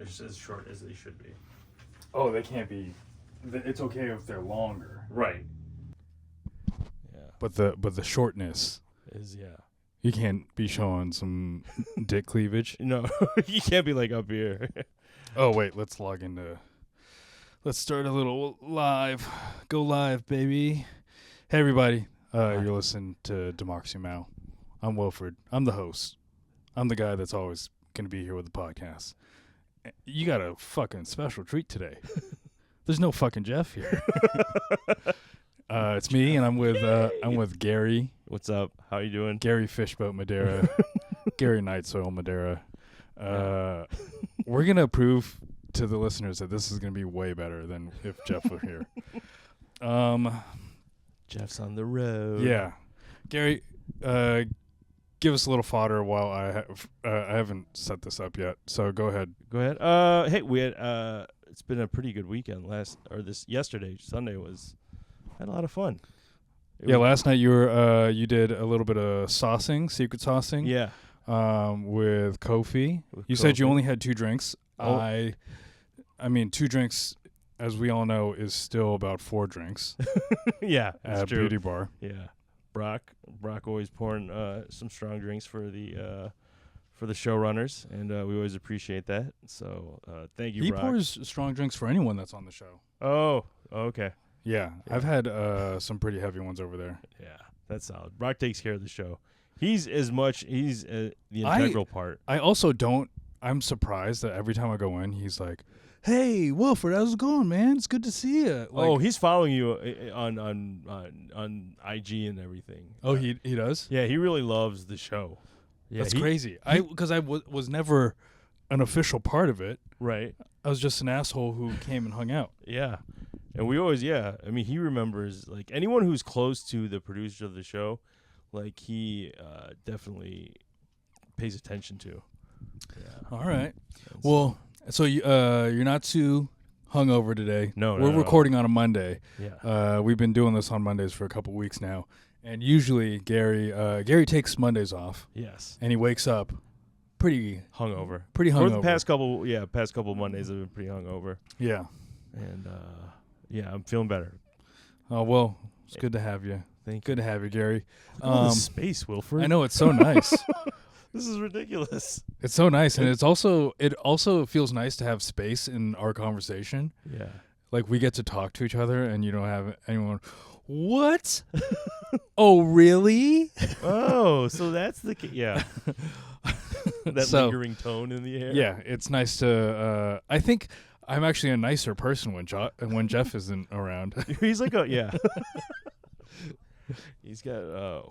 as short as they should be. Oh, they can't be. It's okay if they're longer. Right. Yeah. But the shortness is You can't be showing some dick cleavage. No, you can't be like up here. Oh wait, let's log into. Let's start a little live. Go live, baby. Hey everybody, you're listening to Democracy Mal. I'm Wilfred. I'm the host. I'm the guy that's always going to be here with the podcast. You got a fucking special treat today. There's no fucking Jeff here. It's me, and I'm with Garri. What's up? How you doing? Garri Fishboat Madeira. Garri Night Soil Madeira. We're gonna prove to the listeners that this is gonna be way better than if Jeff were here. Jeff's on the road. Yeah, Garri, give us a little fodder while I haven't set this up yet. So go ahead. Go ahead. Hey, we had it's been a pretty good weekend. Yesterday, Sunday had a lot of fun. Last night you did a little bit of secret saucing. Yeah. With Kofi. You said you only had 2 drinks. Oh. I mean 2 drinks, as we all know, is still about 4 drinks. Yeah, at a beauty bar. Yeah. Brock always pouring some strong drinks for the showrunners, and we always appreciate that. So thank you, He Brock. pours strong drinks for anyone that's on the show. Oh, okay. Yeah. I've had some pretty heavy ones over there. Yeah, that's solid. Brock takes care of the show. He's the integral part. I also don't. I'm surprised that every time I go in, he's like, "Hey, Wilfred, how's it going, man? It's good to see you." He's following you on IG and everything. Oh, he does? Yeah, he really loves the show. Yeah, that's crazy. Because I was never an official part of it. Right. I was just an asshole who came and hung out. Yeah. And we always, I mean, he remembers, like, anyone who's close to the producer of the show, like, he definitely pays attention to. Yeah. All right. Well, so you're not too hungover today. No, We're recording on a Monday. Yeah. We've been doing this on Mondays for a couple weeks now. And usually Garri takes Mondays off. Yes. And he wakes up pretty hungover. For the past couple Mondays I've been pretty hungover. Yeah. And I'm feeling better. Oh, well, it's good to have you. Good to have you, Garri. Space, Wilfred. I know, it's so nice. This is ridiculous. It's so nice, and it also feels nice to have space in our conversation. Yeah. Like, we get to talk to each other, and you don't have anyone, what? Oh, really? Oh, so that's the yeah. That lingering tone in the air. Yeah, it's nice to. I think I'm actually a nicer person when Jeff isn't around. He's like he's got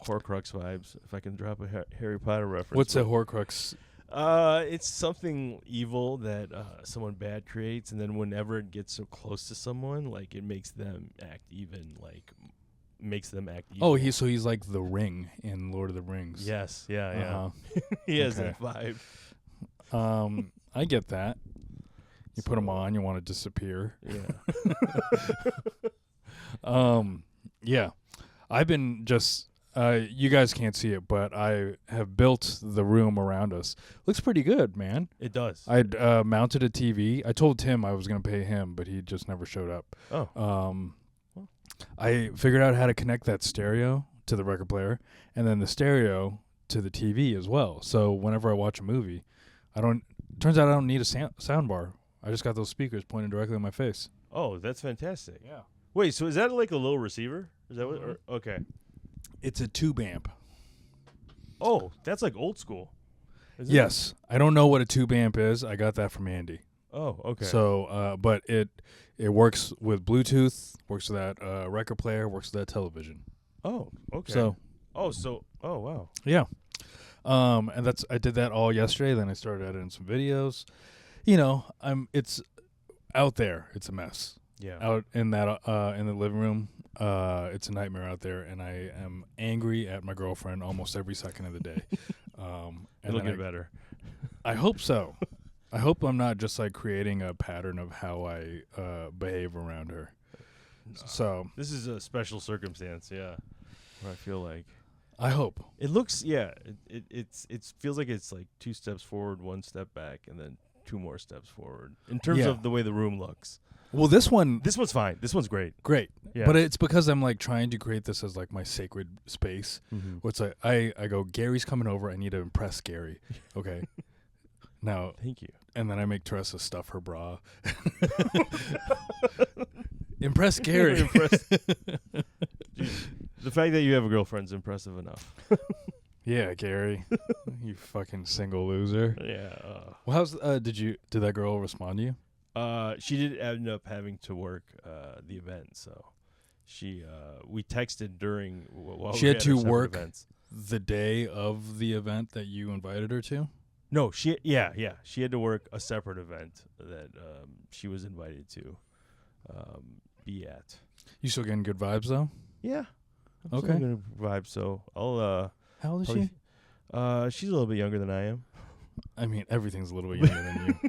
Horcrux vibes. If I can drop a Harry Potter reference. What's a Horcrux? It's something evil that someone bad creates, and then whenever it gets so close to someone, like, it makes them act even, like, makes them act evil. Oh, he's like the Ring in Lord of the Rings. Yes, yeah. He has that vibe. I get that. You put them on, you want to disappear. Yeah. Yeah. I've been just. You guys can't see it, but I have built the room around us. Looks pretty good, man. It does. I'd mounted a TV. I told Tim I was going to pay him, but he just never showed up. Oh. I figured out how to connect that stereo to the record player, and then the stereo to the TV as well. So whenever I watch a movie, turns out I don't need a sound bar. I just got those speakers pointed directly in my face. Oh, that's fantastic. Yeah. Wait, so is that like a little receiver? Is that what? Okay. It's a tube amp. Oh, that's like old school. Yes. I don't know what a tube amp is. I got that from Andy. Oh, okay. So, but it works with Bluetooth, works with that record player, works with that television. Oh, okay. So. Oh, wow. Yeah. And I did that all yesterday. Then I started editing some videos. You know, it's out there. It's a mess. Yeah. Out in that in the living room, it's a nightmare out there, and I am angry at my girlfriend almost every second of the day. It'll get better. I hope so. I hope I'm not just like creating a pattern of how I behave around her. No. So this is a special circumstance, yeah. Where I feel like I hope it looks, it feels like it's like 2 steps forward, 1 step back, and then 2 more steps forward in terms of the way the room looks. Well, this one's fine. This one's great. Yeah. But it's because I'm like trying to create this as like my sacred space. Mm-hmm. Where it's like I go, Gary's coming over. I need to impress Gary. Okay. Now, thank you. And then I make Teresa stuff her bra. Impress Gary. Dude, the fact that you have a girlfriend's impressive enough. Yeah, Gary, you fucking single loser. Yeah. Well, how's did that girl respond to you? She did end up having to work the event, so we texted during while she we had to work events. The day of the event that you invited her to. No, she had to work a separate event that she was invited to be at. You still getting good vibes though? Yeah. I'm okay. Still getting vibes, so I'll. How old is she? She's a little bit younger than I am. I mean, everything's a little bit younger than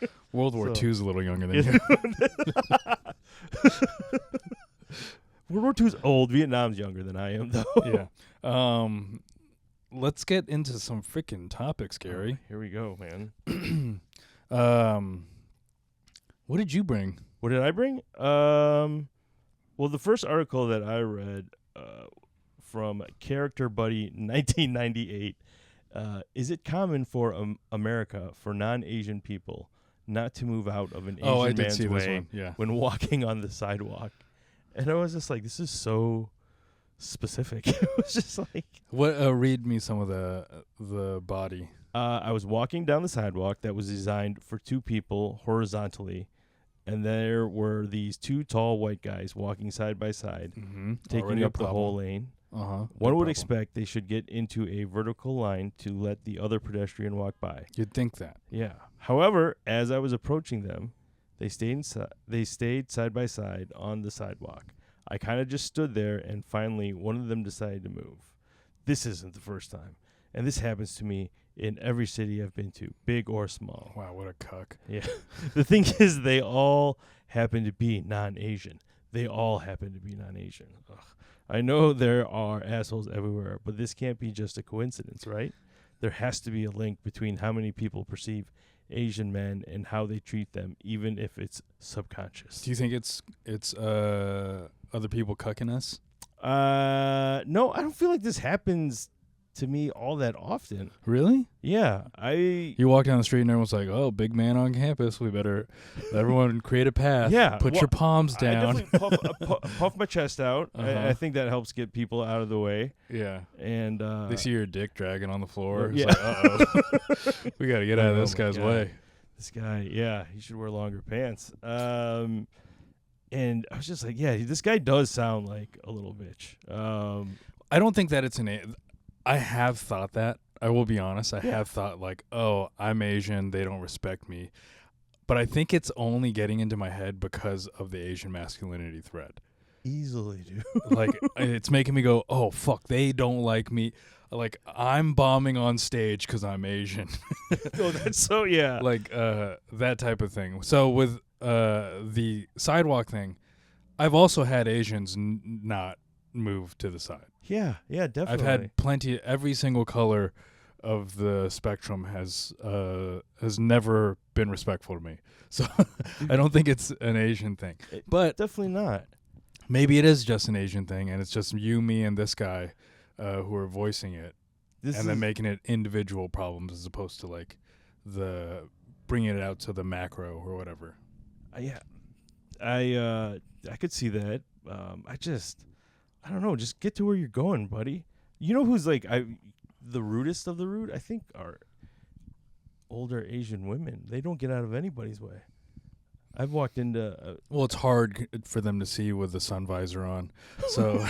you. World War II is a little younger than you. World War II's old. Vietnam's younger than I am, though. Yeah. Let's get into some freaking topics, Gary. Here we go, man. What did you bring? What did I bring? Well, the first article that I read from Character Buddy 1998, is it common for America for non-Asian people not to move out of an Asian man's way when walking on the sidewalk? And I was just like, this is so specific. It was just like... What? Read me some of the body. I was walking down the sidewalk that was designed for 2 people horizontally, and there were these 2 tall white guys walking side by side, taking Already up the whole lane. One would expect they should get into a vertical line to let the other pedestrian walk by. You'd think that. Yeah. However, as I was approaching them, they stayed side by side on the sidewalk. I kind of just stood there, and finally one of them decided to move. This isn't the first time, and this happens to me in every city I've been to, big or small. Wow, what a cuck. Yeah. The thing is, they all happen to be non-Asian. They all happen to be non-Asian. Ugh. I know there are assholes everywhere, but this can't be just a coincidence, right? There has to be a link between how many people perceive Asian men and how they treat them, even if it's subconscious. Do you think it's other people cucking us? No, I don't feel like this happens to me all that often. Really? Yeah. You walk down the street and everyone's like, oh, big man on campus. We better everyone create a path. Yeah. Put your palms down. I definitely puff my chest out. I think that helps get people out of the way. Yeah. And they see your dick dragging on the floor. Yeah. It's like, uh-oh. We got to get out of this guy's way. This guy, yeah, he should wear longer pants. And I was just like, yeah, this guy does sound like a little bitch. I don't think that it's I have thought that. I will be honest. I have thought like, oh, I'm Asian. They don't respect me. But I think it's only getting into my head because of the Asian masculinity thread. Easily, dude. Like, it's making me go, oh, fuck, they don't like me. Like, I'm bombing on stage because I'm Asian. Oh, that's so, yeah. Like, that type of thing. So with the sidewalk thing, I've also had Asians not move to the side. Yeah, definitely. I've had plenty. Every single color of the spectrum has never been respectful to me. So I don't think it's an Asian thing. But definitely not. Maybe it is just an Asian thing, and it's just you, me, and this guy who are voicing it, then making it individual problems as opposed to like the bringing it out to the macro or whatever. Yeah, I could see that. I don't know. Just get to where you're going, buddy. You know who's like the rudest of the rude? I think are older Asian women. They don't get out of anybody's way. I've walked into... well, it's hard for them to see with the sun visor on. So...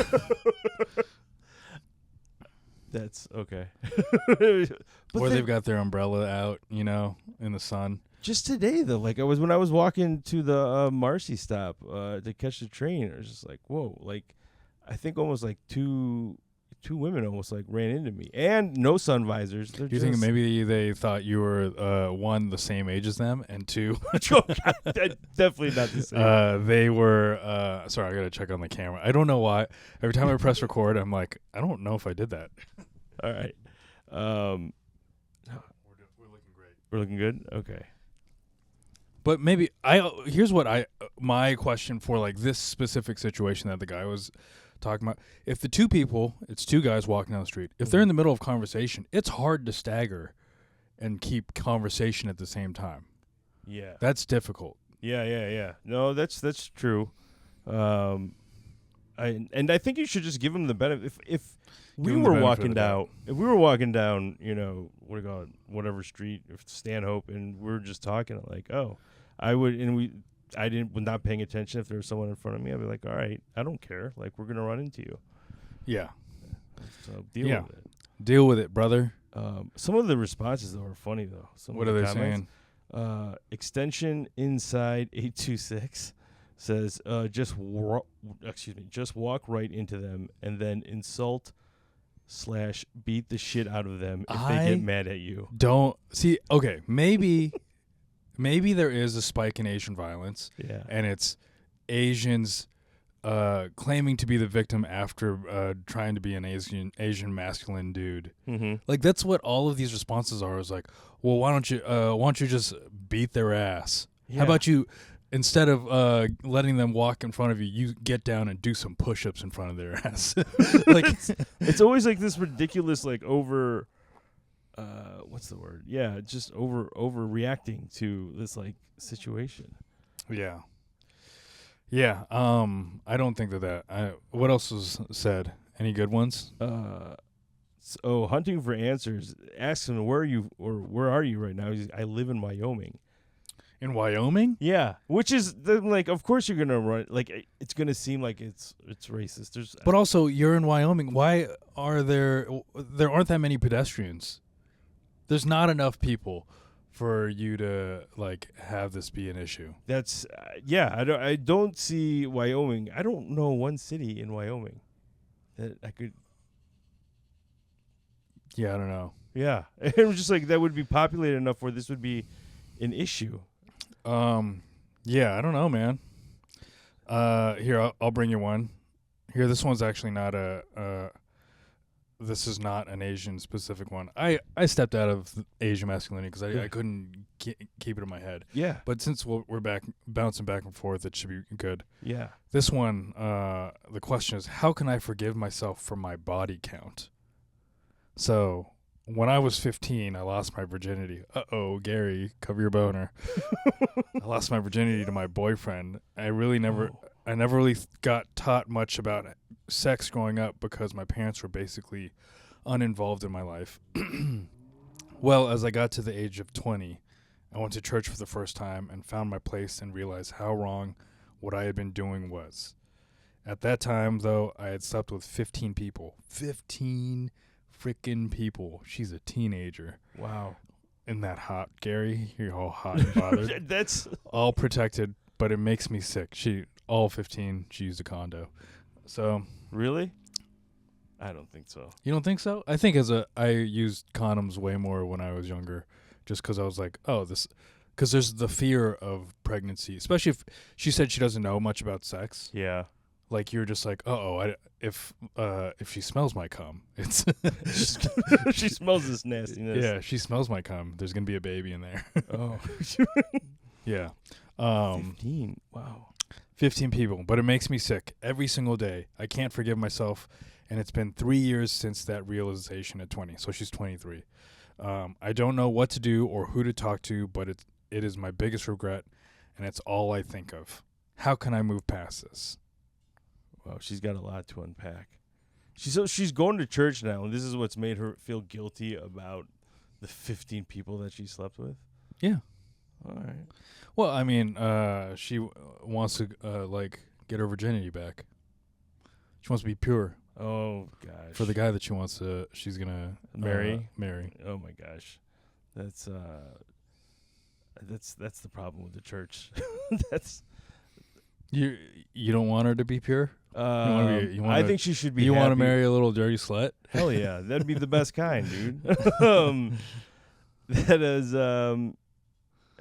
That's okay. Or they've got their umbrella out, in the sun. Just today, though, like when I was walking to the Marcy stop to catch the train, I was just like, whoa, like... I think almost like two women almost like ran into me, and no sun visors. Do you think maybe they thought you were one, the same age as them, and two, definitely not the same. They were. Sorry, I gotta check on the camera. I don't know why. Every time I press record, I'm like, I don't know if I did that. All right. We're looking great. We're looking good. Okay. But maybe here's what my question for like this specific situation that the guy was talking about. If the two people, it's two guys walking down the street. If they're in the middle of conversation, it's hard to stagger and keep conversation at the same time. Yeah. That's difficult. Yeah. No, that's true. I think you should just give them the benefit. If we were walking down, you know, what do you call it, whatever street, if Stanhope, and we're just talking, like, oh, I would not paying attention if there was someone in front of me. I'd be like, all right, I don't care. Like, we're gonna run into you. Yeah. So deal with it. Deal with it, brother. Some of the responses though are funny though. What are they saying? Extension inside 826 says just walk right into them and then insult/beat the shit out of them if they get mad at you. Don't see. Okay, maybe there is a spike in Asian violence. Yeah, and it's Asians claiming to be the victim after trying to be an Asian masculine dude. Mm-hmm. Like that's what all of these responses are. Is like, well, why don't you just beat their ass? Yeah. How about you, instead of letting them walk in front of you, you get down and do some push-ups in front of their ass. Like it's always like this ridiculous, like over. What's the word? Yeah, just overreacting to this like situation. Yeah. Yeah. I don't think that. What else was said? Any good ones? So hunting for answers. Asks him where are you right now? I live in Wyoming. In Wyoming? Yeah, which is like, of course you're gonna run. Like, it's gonna seem like it's racist. But also, you're in Wyoming. Why are there aren't that many pedestrians? There's not enough people for you to like have this be an issue. That's I don't see Wyoming. I don't know one city in Wyoming that I could. Yeah, I don't know. Yeah, it was just like that would be populated enough where this would be an issue. Yeah, I don't know, man. Here, I'll bring you one. Here, this one's actually not this is not an Asian specific one. I stepped out of Asian masculinity because I couldn't keep it in my head. Yeah. But since we're bouncing back and forth, it should be good. Yeah. This one, the question is, how can I forgive myself for my body count? So when I was 15, I lost my virginity. Gary, cover your boner. I lost my virginity to my boyfriend. I never really got taught much about sex growing up because my parents were basically uninvolved in my life. Well, as I got to the age of 20, I went to church for the first time and found my place and realized how wrong what I had been doing was. At that time, though, I had slept with 15 people. 15 freaking people. She's a teenager. Wow. Isn't that hot, Gary? You're all hot and bothered. That's all protected, but it makes me sick. All 15, she used a condo. So really? I don't think so. You don't think so? I think I used condoms way more when I was younger, just because I was like, because there's the fear of pregnancy, especially if she said she doesn't know much about sex. Yeah. Like you're just like, if she smells my cum, it's she smells this nastiness. Yeah, she smells my cum. There's gonna be a baby in there. Oh. Yeah. 15. Wow. 15 people, but it makes me sick every single day. I can't forgive myself, and it's been 3 years since that realization at 20. So she's 23. I don't know what to do or who to talk to, but it is my biggest regret, and it's all I think of. How can I move past this? Wow, she's got a lot to unpack. She's going to church now, and this is what's made her feel guilty about the 15 people that she slept with? Yeah. All right. Well, I mean, she wants to get her virginity back. She wants to be pure. Oh gosh. For the guy that she's gonna marry. Oh my gosh, that's the problem with the church. That's you don't want her to be pure. I think she should be. You want to marry a little dirty slut? Hell yeah, that'd be the best kind, dude. That is, I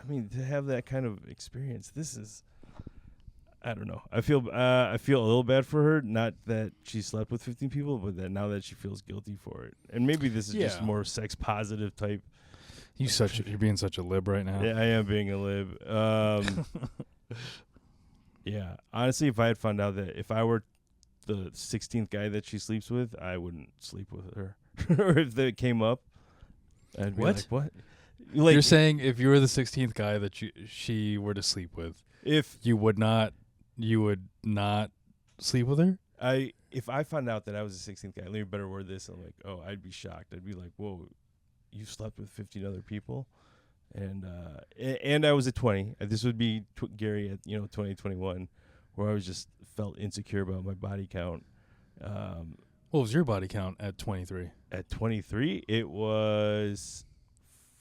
mean, to have that kind of experience, this is, I don't know. I feel a little bad for her. Not that she slept with 15 people, but that now that she feels guilty for it, and maybe this is just more sex positive type. You're being such a lib right now. Yeah, I am being a lib. Yeah, honestly, if I had found out that if I were the 16th guy that she sleeps with, I wouldn't sleep with her. Or if that came up, I'd be like, what? Like, You're saying if you were the 16th guy that she were to sleep with, if you would not sleep with her? if I found out that I was the 16th guy, let me better word this. I'm like, oh, I'd be shocked. I'd be like, whoa, you slept with 15 other people, and I was at 20. This would be Garri at 2021, where I was just felt insecure about my body count. What was your body count at 23? At 23, it was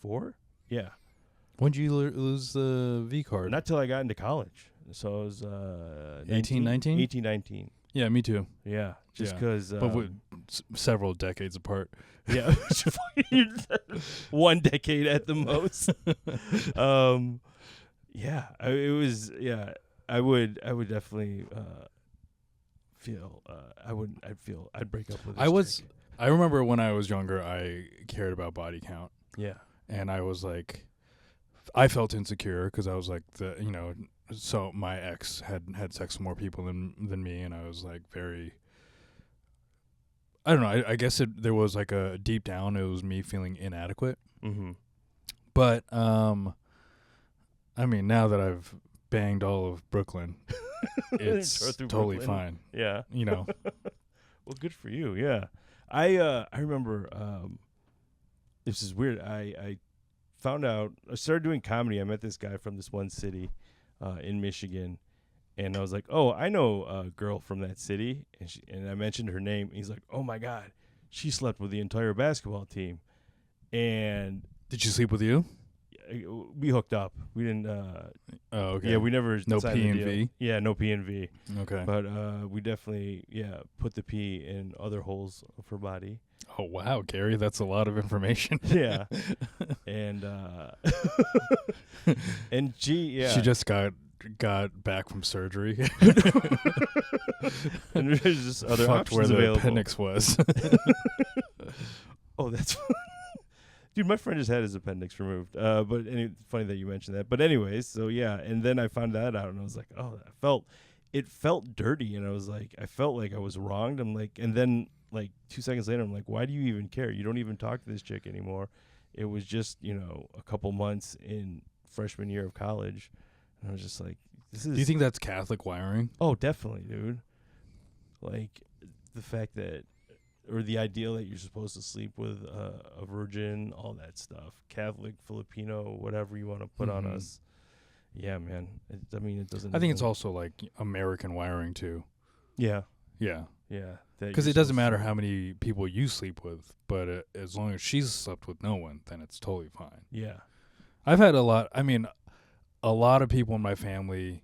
4. Yeah. When did you lose the V card? Not till I got into college. So it was 18, 19? 18, 19. Yeah, me too. Yeah, just because. But several decades apart. Yeah, 1 decade at the most. Yeah, it was. Yeah, I would definitely feel. I'd break up with. This chick. I remember when I was younger, I cared about body count. Yeah, and I was like, I felt insecure because I was like so my ex had sex with more people than me, and I was like very. I don't know. I guess there was like a deep down, it was me feeling inadequate. Mm-hmm. But I mean, now that I've banged all of Brooklyn, it's totally Brooklyn. fine. Yeah, Well, good for you. Yeah, I remember. This is weird. I found out. I started doing comedy. I met this guy from this one city, in Michigan. And I was like, oh, I know a girl from that city. And I mentioned her name. And he's like, oh, my God. She slept with the entire basketball team. And did she sleep with you? We hooked up. We didn't. Oh, okay. Yeah, we never. No signed P the and deal. V? Yeah, no P and V. Okay. But we definitely, put the P in other holes of her body. Oh, wow, Garri. That's a lot of information. Yeah. And and she just got back from surgery. And there's just other Fucked where options the available. appendix was. Oh, that's dude. My friend just had his appendix removed. But funny that you mentioned that. But anyways, so yeah, and then I found that out, and I was like, oh, it felt dirty, and I was like, I felt like I was wronged. I'm like, and then like 2 seconds later, I'm like, why do you even care? You don't even talk to this chick anymore. It was just a couple months in freshman year of college. And I was just like, this is... Do you think that's Catholic wiring? Oh, definitely, dude. Like, the fact that... Or the ideal that you're supposed to sleep with a virgin, all that stuff. Catholic, Filipino, whatever you want to put on us. Yeah, man. It doesn't... I think it's also, like, American wiring, too. Yeah. Yeah. Yeah. Because it doesn't matter how many people you sleep with, but as long as she's slept with no one, then it's totally fine. Yeah. I've had a lot of people in my family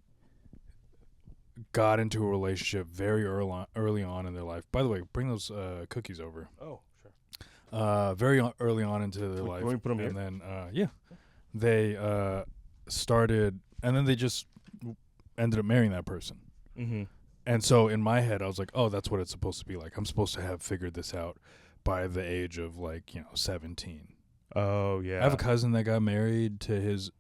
got into a relationship very early on in their life. By the way, bring those cookies over. Oh, sure. Very early on into their life. Can we put them and here? then, they started, and then they just ended up marrying that person. Mm-hmm. And so in my head, I was like, oh, that's what it's supposed to be like. I'm supposed to have figured this out by the age of 17. Oh, yeah. I have a cousin that got married to his,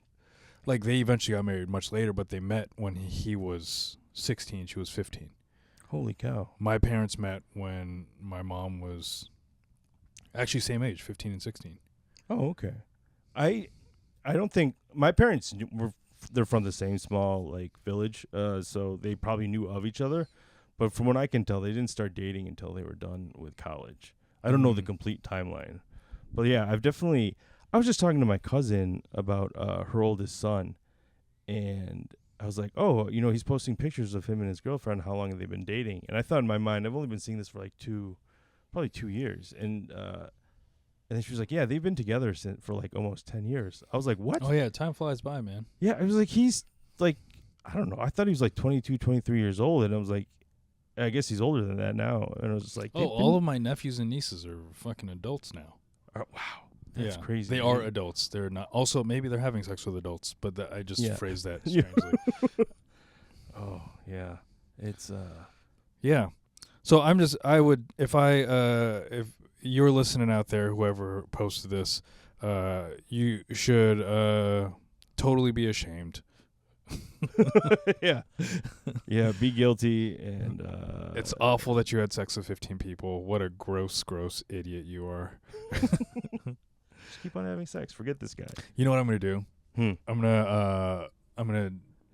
they eventually got married much later, but they met when he was 16, she was 15. Holy cow. My parents met when my mom was actually same age, 15 and 16. Oh, okay. I don't think my parents they're from the same small village, so they probably knew of each other. But from what I can tell, they didn't start dating until they were done with college. I don't know the complete timeline, but yeah, I was just talking to my cousin about her oldest son, and I was like, oh, he's posting pictures of him and his girlfriend. How long have they been dating? And I thought in my mind, I've only been seeing this for probably 2 years, and then she was like, yeah, they've been together for almost 10 years. I was like, what? Oh, yeah, time flies by, man. Yeah, I was like, he's I don't know. I thought he was 22, 23 years old, and I was like, I guess he's older than that now. And I was just like, oh, all of my nephews and nieces are fucking adults now. Wow. That's crazy. They are adults. They're not. Also, maybe they're having sex with adults, but I just phrased that strangely. Oh, yeah. It's, Yeah. So if you're listening out there, whoever posted this, you should totally be ashamed. Yeah. Yeah, be guilty. And It's awful that you had sex with 15 people. What a gross idiot you are. just keep on having sex. Forget this guy. You know what I'm going to do? I'm gonna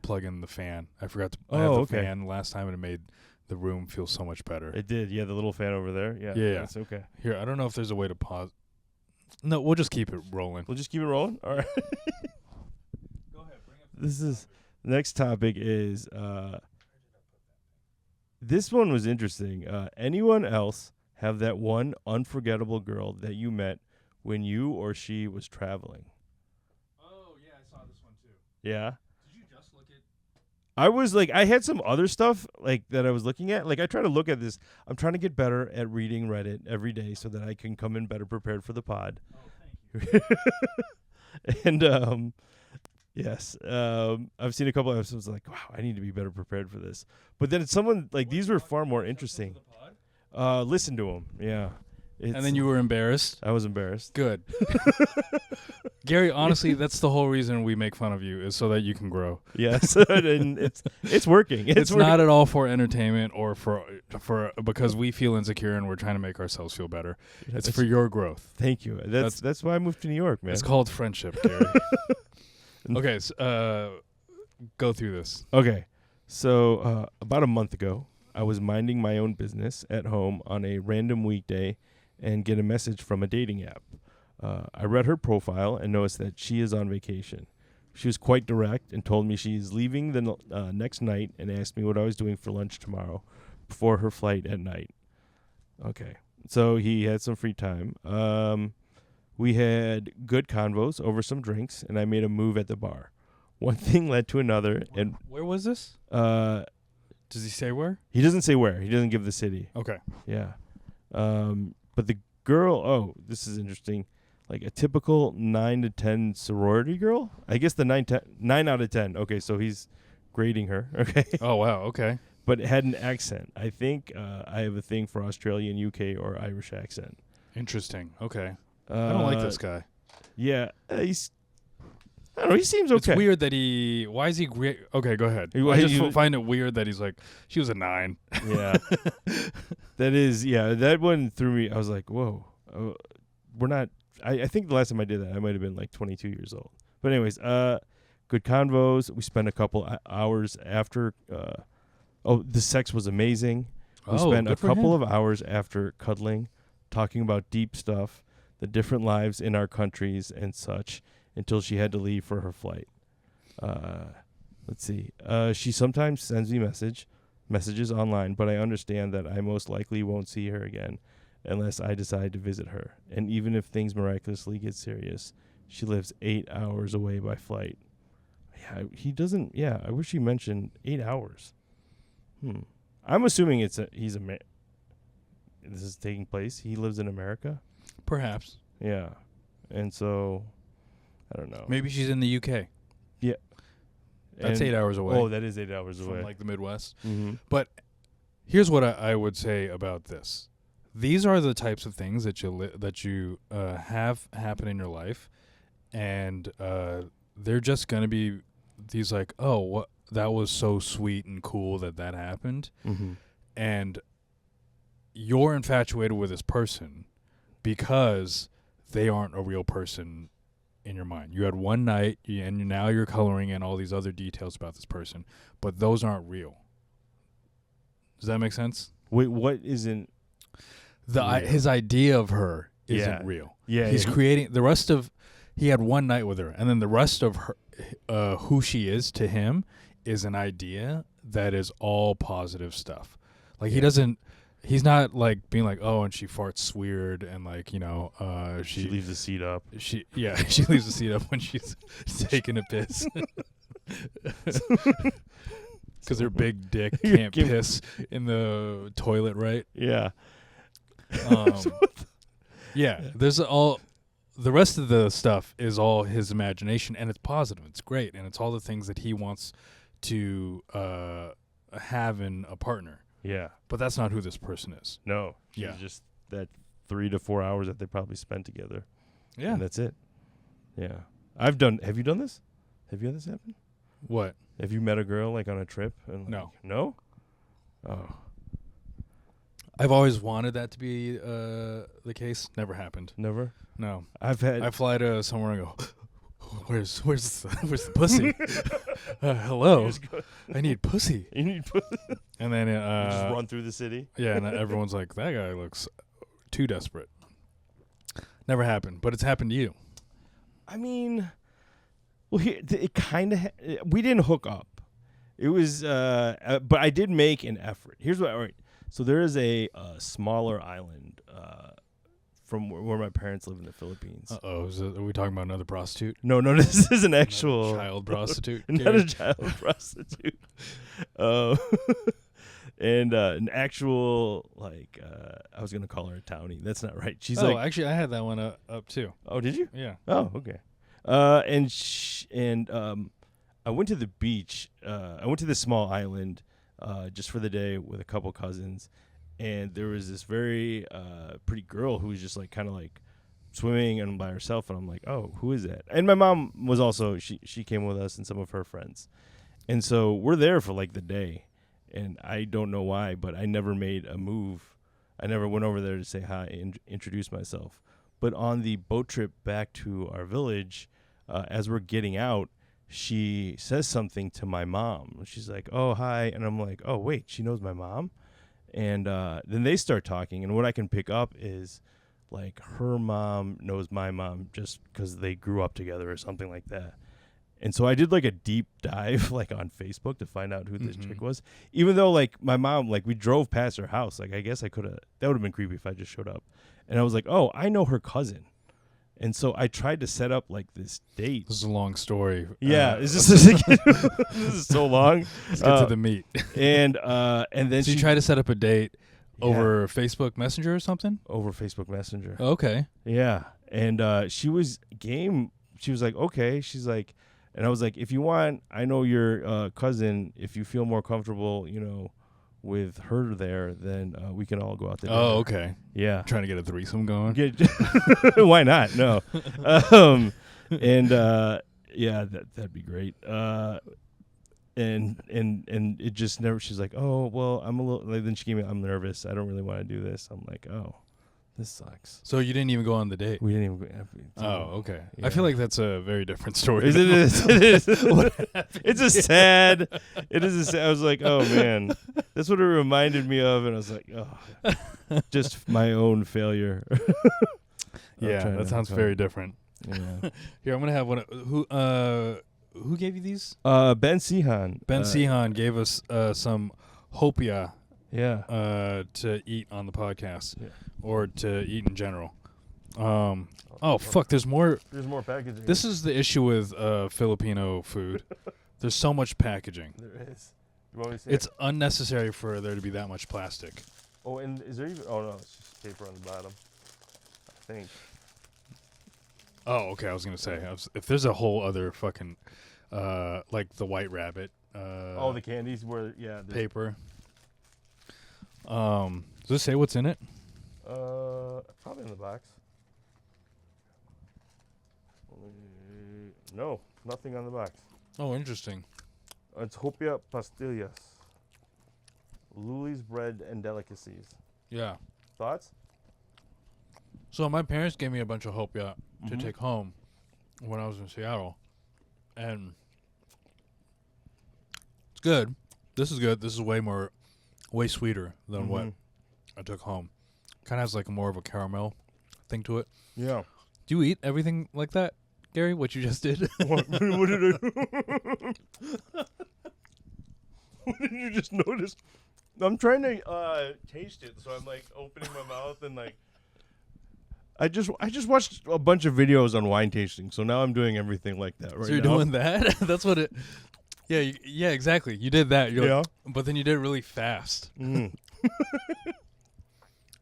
plug in the fan. I forgot to have the fan last time, and it made the room feel so much better. It did. Yeah, the little fan over there. Yeah. That's okay. Here, I don't know if there's a way to pause. No, we'll just keep it rolling. We'll just keep it rolling? All right. Go ahead. Bring up The next topic is this one was interesting. Anyone else have that one unforgettable girl that you met when you or she was traveling? Oh, yeah, I saw this one too. Yeah. Did you just look at? I was like, I had some other stuff like that I was looking at. Like, I try to look at this. I'm trying to get better at reading Reddit every day so that I can come in better prepared for the pod. Oh, thank you. And yes, I've seen a couple of episodes like, wow, I need to be better prepared for this. But then it's someone like these were far more interesting. Listen to them, yeah. And then you were embarrassed? I was embarrassed. Good. Garri, honestly, that's the whole reason we make fun of you is so that you can grow. Yes, and it's working. It's not at all for entertainment or for because we feel insecure and we're trying to make ourselves feel better. It's for your growth. Thank you. That's why I moved to New York, man. It's called friendship, Garri. Okay, so, go through this. Okay, so about a month ago, I was minding my own business at home on a random weekday and get a message from a dating app. I read her profile and noticed that she is on vacation. She was quite direct and told me she is leaving the next night and asked me what I was doing for lunch tomorrow before her flight at night. Okay, so he had some free time. We had good convos over some drinks, and I made a move at the bar. One thing led to another. And where was this? Does he say where? He doesn't say where. He doesn't give the city. Okay. Yeah. But the girl, this is interesting. Like a typical 9 to 10 sorority girl. I guess the 9 out of 10. Okay, so he's grading her. Okay. Oh, wow. Okay. But it had an accent. I think I have a thing for Australian, UK, or Irish accent. Interesting. Okay. I don't like this guy. Yeah. I don't know. He seems okay. It's weird that he... Why is he... Okay, go ahead. I just find it weird that he's like, she was a 9. Yeah. That one threw me. I was like, whoa. We're not... I think the last time I did that, I might have been like 22 years old. But anyways, good convos. We spent a couple hours after... the sex was amazing. We spent a couple of hours after cuddling, talking about deep stuff, the different lives in our countries and such, until she had to leave for her flight. Let's see. She sometimes sends me messages online, but I understand that I most likely won't see her again unless I decide to visit her. And even if things miraculously get serious, she lives 8 hours away by flight. Yeah, he doesn't. Yeah, I wish he mentioned 8 hours. I'm assuming this is taking place. He lives in America. Perhaps. Yeah, and so I don't know. Maybe she's in the UK. Yeah, that's 8 hours away. Oh, that is 8 hours away from like the Midwest. Mm-hmm. But here's what I would say about this: these are the types of things that you have happen in your life, and they're just gonna be these like, oh, what. That was so sweet and cool that happened. Mm-hmm. And you're infatuated with this person because they aren't a real person in your mind. You had one night, and now you're coloring in all these other details about this person, but those aren't real. Does that make sense? Wait, what isn't his idea of her isn't real. Yeah, he's creating the rest of. He had one night with her, and then the rest of her, who she is to him, is an idea that is all positive stuff. Like he's not like being like, oh, and she farts weird and like, she leaves the seat up. She leaves the seat up when she's taking a piss. Because her big dick can't piss in the toilet, right? Yeah. Yeah, there's all... The rest of the stuff is all his imagination, and it's positive. It's great, and it's all the things that he wants to have in a partner. Yeah. But that's not who this person is. No. Yeah. Just that 3 to 4 hours that they probably spent together. Yeah. And that's it. Yeah. Have you done this? Have you had this happen? What? Have you met a girl like on a trip? And No. No? Oh. I've always wanted that to be the case. Never happened. Never? No. I fly to somewhere and go, where's the pussy? Hello. I need pussy. You need pussy. And then just run through the city. Yeah, and everyone's like, that guy looks too desperate. Never happened, but it's happened to you. I mean, well, it kind of we didn't hook up. It was, but I did make an effort. Here's what. All right, so there is a smaller island from where my parents live in the Philippines. Are we talking about another prostitute? No, this is an actual child prostitute. Not a child prostitute. And an actual, like, I was gonna call her a townie. That's not right. She's like, actually, I had that one up too. Oh, did you? Yeah. Oh, okay. I went to the beach. I went to this small island, just for the day with a couple cousins, and there was this very pretty girl who was just like kind of like swimming and by herself, and I'm like, oh, who is that? And my mom was also she came with us and some of her friends, and so we're there for like the day, and I don't know why, but I never made a move. I never went over there to say hi and introduce myself. But on the boat trip back to our village, as we're getting out, she says something to my mom. She's like, oh, hi. And I'm like, oh, wait, she knows my mom? And then they start talking. And what I can pick up is, like, her mom knows my mom just because they grew up together or something like that. And so I did, like, a deep dive, like, on Facebook to find out who this chick was. Even though, like, my mom, like, we drove past her house. Like, I guess I could have, that would have been creepy if I just showed up. And I was like, oh, I know her cousin. And so I tried to set up, like, this date. This is a long story. Yeah. This is so long. Let's get to the meat. And then so you tried to set up a date over Facebook Messenger or something? Over Facebook Messenger. Okay. Yeah. And she was game. She was like, okay. She's like, and I was like, if you want, I know your cousin. If you feel more comfortable, you know, with her there, then we can all go out to dinner. Oh, okay. Yeah. Trying to get a threesome going. Why not? No. Yeah, that'd be great. And it just never. She's like, oh well, I'm a little. Like, then she gave me, I'm nervous. I don't really want to do this. I'm like, oh, this sucks. So you didn't even go on the date? We didn't even. Oh, okay. Yeah. I feel like that's a very different story. It is. It's a sad. It is a sad. I was like, oh man, that's what it reminded me of, and I was like, oh, just my own failure. Yeah, that sounds very different. Yeah. Here, I'm gonna have one. Who gave you these? Ben Sihan. Ben Sihan gave us some hopia. Yeah. To eat on the podcast, yeah. Or to eat in general. Oh fuck! There's more. There's more packaging. This is the issue with Filipino food. There's so much packaging. There is. You want me to see it's unnecessary for there to be that much plastic. Oh, and is there even? Oh no, it's just paper on the bottom. I think. Oh, okay. I was gonna say if there's a whole other fucking like the White Rabbit. The candies were paper. Does it say what's in it? Probably in the box. No, nothing on the box. Oh, interesting. It's hopia pastillas, Luli's bread and delicacies. Yeah. Thoughts? So my parents gave me a bunch of hopia to take home when I was in Seattle, and it's good. This is good. This is way sweeter than what I took home. Kind of has like more of a caramel thing to it. Yeah. Do you eat everything like that, Gary? What you just did? What did I do? What did you just notice? I'm trying to taste it, so I'm like opening my mouth and like. I just watched a bunch of videos on wine tasting, so now I'm doing everything like that right now. So you're doing that? That's what it. Yeah, yeah, exactly. You did that. You're like, but then you did it really fast.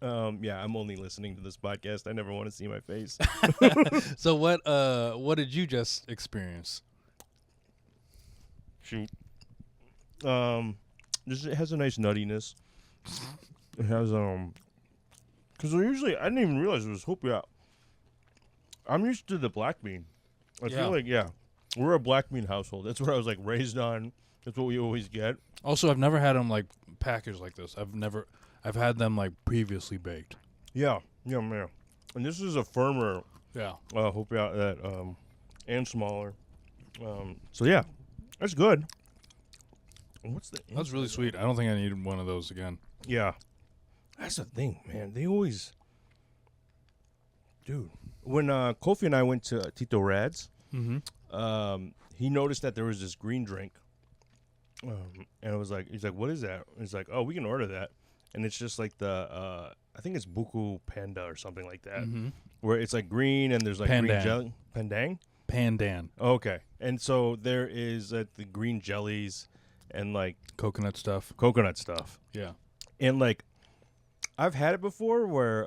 Yeah, I'm only listening to this podcast. I never want to see my face. So what did you just experience? Shoot. It has a nice nuttiness. It has because usually I didn't even realize it was hopia. I'm used to the black bean. I feel like, we're a black bean household. That's what I was like raised on. That's what we always get. Also, I've never had them like packaged like this. I've had them like previously baked. Yeah. And this is a firmer. Yeah. Hope you out that and smaller. So yeah, that's good. What's the? That's really sweet. I don't think I need one of those again. Yeah, that's the thing, man. They always, dude. When Kofi and I went to Tito Rad's, he noticed that there was this green drink, and I was like, he's like, what is that? And he's like, oh, we can order that, and it's just like the I think it's Buku Panda or something like that, where it's like green and there's like Pandan. green jelly. Pandan. Okay, and so there is the green jellies and like Coconut stuff. Yeah, and like I've had it before where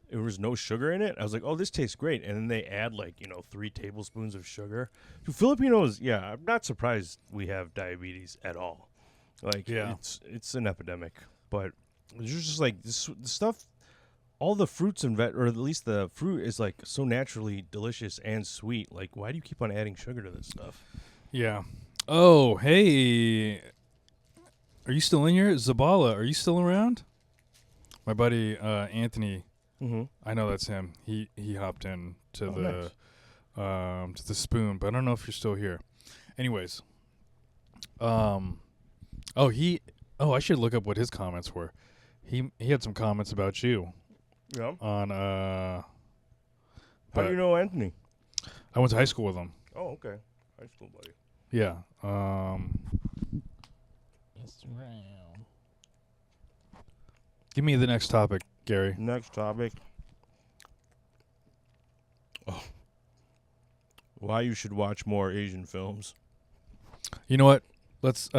there was no sugar in it. I was like, oh, this tastes great, and then they add like 3 tablespoons of sugar. To Filipinos, I'm not surprised we have diabetes at all. Like, it's an epidemic, but it's just like this the stuff. All the fruits and or at least the fruit is like so naturally delicious and sweet. Like, why do you keep on adding sugar to this stuff? Yeah. Oh, hey. Are you still in here? Zabala, are you still around? My buddy Anthony, I know that's him. He hopped in to to the spoon, but I don't know if you're still here. Anyways. I should look up what his comments were. He had some comments about you. Yeah. On How do you know Anthony? I went to high school with him. Oh, okay. High school buddy. Yeah. Give me the next topic, Gary. Next topic. Oh. Why you should watch more Asian films. You know what? Let's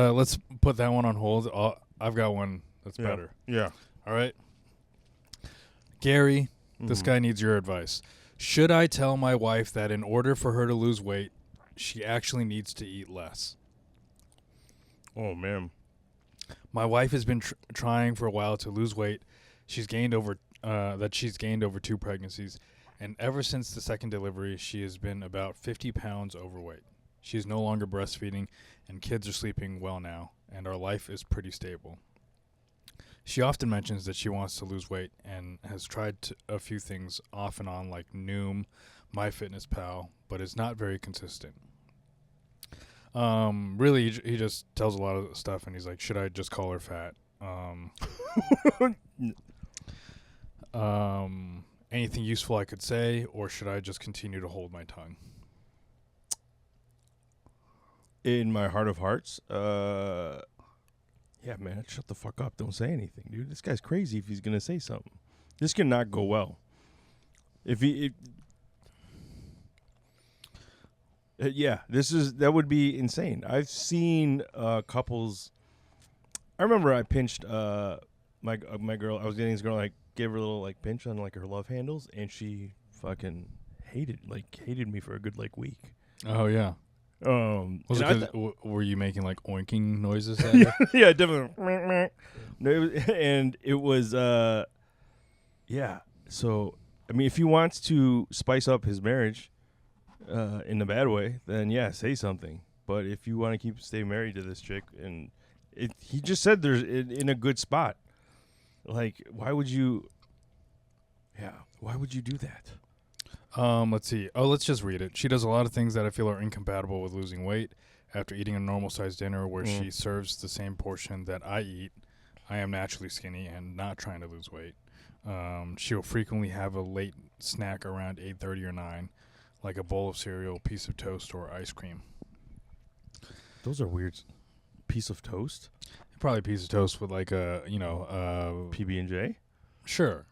put that one on hold. I've got one that's better. Yeah. All right. Gary, this guy needs your advice. Should I tell my wife that in order for her to lose weight, she actually needs to eat less? Oh, man. My wife has been trying for a while to lose weight. She's gained over 2 pregnancies, and ever since the second delivery, she has been about 50 pounds overweight. She is no longer breastfeeding, and kids are sleeping well now, and our life is pretty stable. She often mentions that she wants to lose weight and has tried a few things off and on like Noom, MyFitnessPal, but is not very consistent. Really, he just tells a lot of stuff, and he's like, should I just call her fat? Anything useful I could say, or should I just continue to hold my tongue? In my heart of hearts, yeah, man, shut the fuck up. Don't say anything, dude. This guy's crazy if he's going to say something. This cannot go well. That would be insane. I've seen couples. I remember I pinched my girl. I was dating this girl. I gave her a little like pinch on like her love handles, and she fucking hated me for a good like week. Oh yeah. Was it were you making like oinking noises at her? Yeah, definitely. And it was yeah. So I mean, if he wants to spice up his marriage in a bad way, then yeah, say something. But if you want to stay married to this chick, and he just said there's in a good spot, like why would you do that? Let's see. Oh, let's just read it. She does a lot of things that I feel are incompatible with losing weight. After eating a normal-sized dinner where she serves the same portion that I eat, I am naturally skinny and not trying to lose weight. She will frequently have a late snack around 8:30 or 9, like a bowl of cereal, piece of toast, or ice cream. Those are weird. Piece of toast? Probably a piece of toast with like a, PB&J? Sure.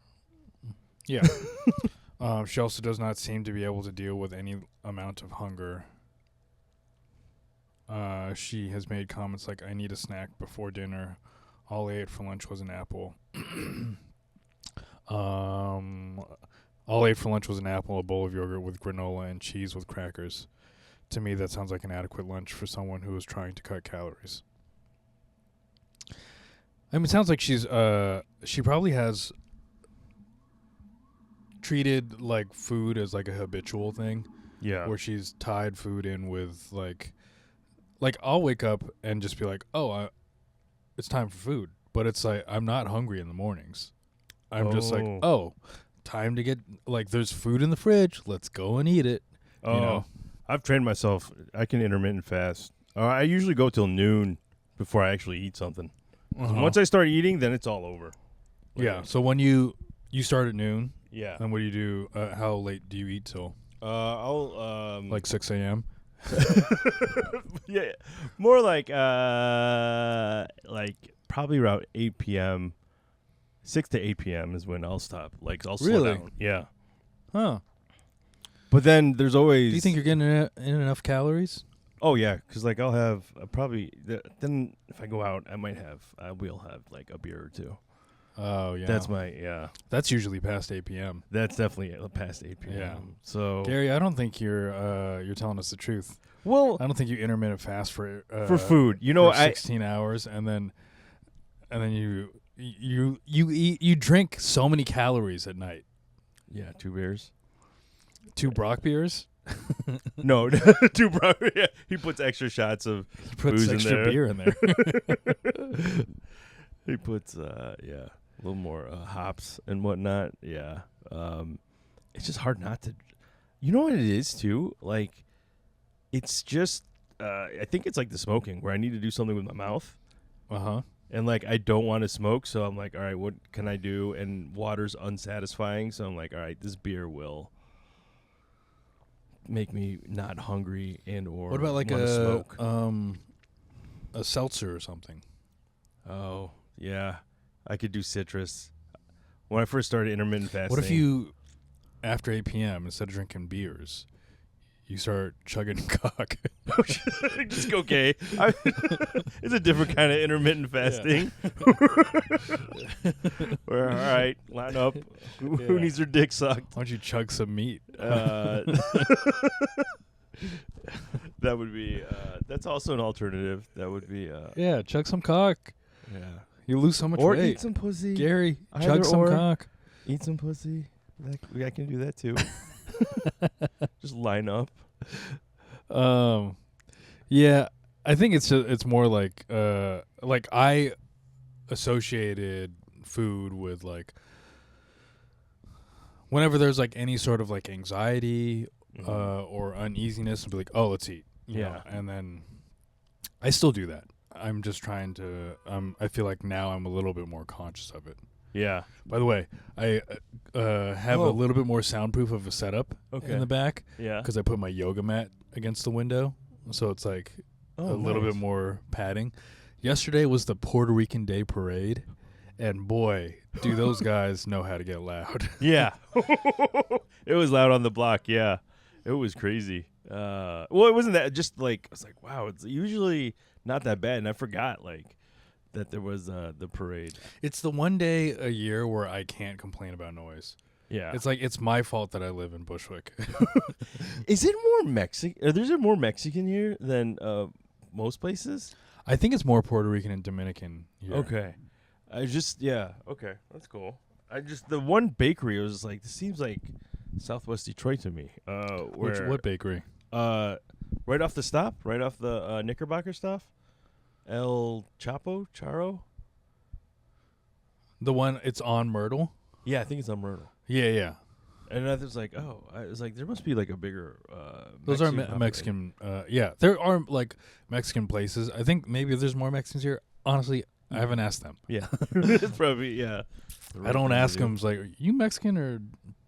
Yeah. She also does not seem to be able to deal with any amount of hunger. She has made comments like, I need a snack before dinner. All I ate for lunch was an apple. All I ate for lunch was an apple, a bowl of yogurt with granola, and cheese with crackers. To me, that sounds like an adequate lunch for someone who is trying to cut calories. I mean, it sounds like she probably has treated like food as like a habitual thing, Yeah. where she's tied food in with like I'll wake up and just be like, oh, it's time for food, but it's like I'm not hungry in the mornings. I'm just like, Oh. oh, time to get like there's food in the fridge. Let's go and eat it. Oh, You know? I've trained myself. I can intermittent fast. I usually go till noon before I actually eat something. Once I start eating, then it's all over. Yeah. So when you start at noon, Yeah. then what do you do? How late do you eat till? I'll Like 6 a.m. yeah, more like probably around 8 p.m. 6 to 8 p.m. is when I'll stop. Like I'll slow Really? down. Yeah. Huh. But then there's always. Do you think you're getting in enough calories? Oh yeah, because like I'll have probably then if I go out I will have like a beer or two. Oh yeah. That's usually past 8 p.m. That's definitely past 8 p.m. Yeah. So Gary, I don't think you're telling us the truth. well I don't think you intermittent fast for food. You know, for 16 hours and then you drink so many calories at night. Yeah, 2 beers. 2 Brock beers. No, 2 bro. Yeah, he puts extra shots of He puts booze in extra there. beer in there. He puts a little more hops and whatnot. Yeah, it's just hard not to. You know what it is too? Like, it's just I think it's like the smoking where I need to do something with my mouth. And like I don't want to smoke, so I'm like, all right, what can I do? And water's unsatisfying, so I'm like, all right, this beer will make me not hungry and or What about like wanna smoke. a seltzer or something? Oh yeah, I could do citrus. When I first started intermittent fasting, What if you, after 8 p.m., instead of drinking beers, you start chugging cock? just go gay? It's a different kind of intermittent fasting. Where, all right, line up. Who needs their dick sucked? Why don't you chug some meat? That would be. That's also an alternative. That would be. Yeah, chug some cock. Yeah. You lose so much Or weight. eat some pussy. Gary, Either chug some or. cock. Eat some pussy. I can do that too. Just line up. Yeah, I think it's more like I associated food with like whenever there's like any sort of like anxiety or uneasiness, I'd be like, oh, let's eat. You know? And then I still do that. I'm just trying to. I feel like now I'm a little bit more conscious of it. Yeah. By the way, I have a little bit more soundproof of a setup in the back. Yeah. Because I put my yoga mat against the window, so it's like a little bit more padding. Yesterday was the Puerto Rican Day Parade, and boy, do those guys know how to get loud. Yeah. It was loud on the block. Yeah. It was crazy. Well, it wasn't that. Just like I was like, wow, it's usually not that bad, and I forgot like that there was the parade. It's the one day a year where I can't complain about noise. Yeah. It's like it's my fault that I live in Bushwick. Is it more Mexican? Is there more Mexican here than most places? I think it's more Puerto Rican and Dominican here. Okay. Okay, that's cool. The one bakery, I was just like, this seems like Southwest Detroit to me. What bakery? Right off the stop, right off the Knickerbocker stop. El Charo? The one, it's on Myrtle? Yeah, I think it's on Myrtle. Yeah. And I was like, I was like, there must be like a bigger. Those are Mexican. Yeah, there are like Mexican places. I think maybe there's more Mexicans here. Honestly, I haven't asked them. Yeah, it's probably I don't ask them. It's like, are you Mexican or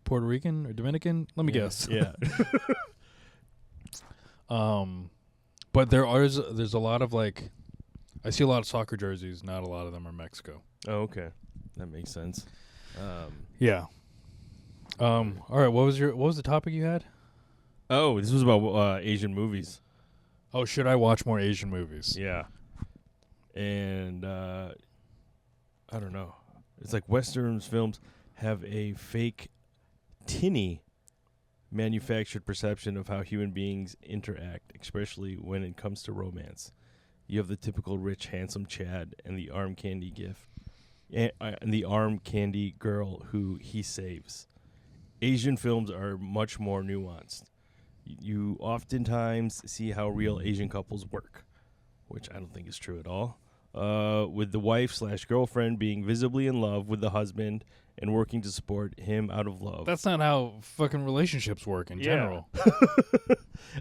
Puerto Rican or Dominican? Let me guess. Yeah. But there's a lot of like, I see a lot of soccer jerseys. Not a lot of them are Mexico. Oh, okay, that makes sense. Yeah. All right. What was the topic you had? Oh, this was about Asian movies. Oh, should I watch more Asian movies? Yeah. And I don't know. It's like Western films have a fake, tinny, manufactured perception of how human beings interact, especially when it comes to romance. You have the typical rich, handsome Chad and the arm candy and the arm candy girl who he saves. Asian films are much more nuanced. you oftentimes see how real Asian couples work, which I don't think is true at all. With the wife/girlfriend being visibly in love with the husband and working to support him out of love. That's not how fucking relationships work in general.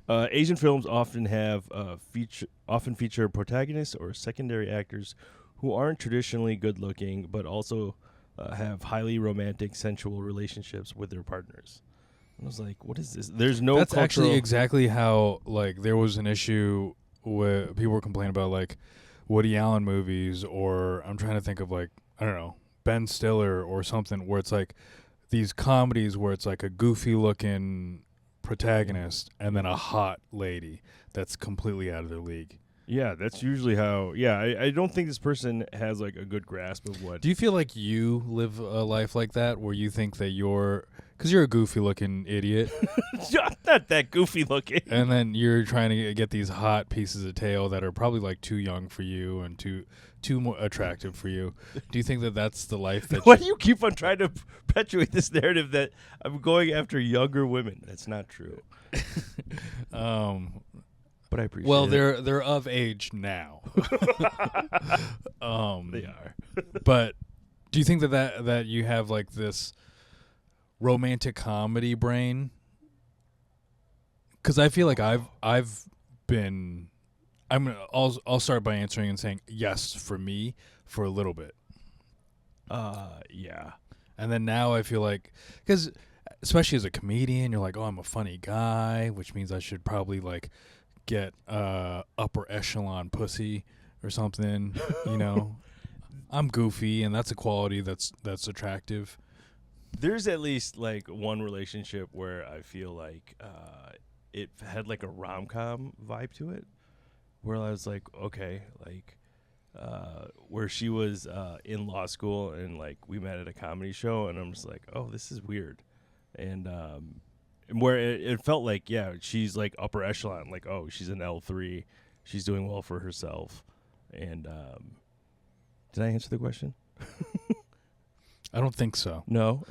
Asian films often have feature protagonists or secondary actors who aren't traditionally good looking, but also have highly romantic, sensual relationships with their partners. And I was like, what is this? There's no That's cultural... actually exactly how, like, there was an issue where people were complaining about, like, Woody Allen movies, or I'm trying to think of, like, I don't know, Ben Stiller or something, where it's like these comedies where it's like a goofy looking protagonist and then a hot lady that's completely out of their league. Yeah, that's usually how... Yeah, I don't think this person has, like, a good grasp of what... Do you feel like you live a life like that, where you think that you're... Because you're a goofy-looking idiot. Not that goofy-looking. And then you're trying to get these hot pieces of tail that are probably, like, too young for you and too more attractive for you. Do you think that that's the life that... Why do you keep on trying to perpetuate this narrative that I'm going after younger women? That's not true. But I appreciate well, it. they're of age now. They are. But do you think that you have, like, this romantic comedy brain? Because I feel like I'll start by answering and saying yes for me for a little bit. Yeah. And then now I feel like, because especially as a comedian, you're like, oh, I'm a funny guy, which means I should probably, like, get upper echelon pussy or something. You know, I'm goofy, and that's a quality that's attractive. There's at least, like, one relationship where I feel like it had, like, a rom-com vibe to it, where I was like, okay, like, where she was in law school and, like, we met at a comedy show, and I'm just like, oh, this is weird. And where it felt like, yeah, she's, like, upper echelon, like, oh, she's an L3, she's doing well for herself. And did I answer the question? I don't think so. No.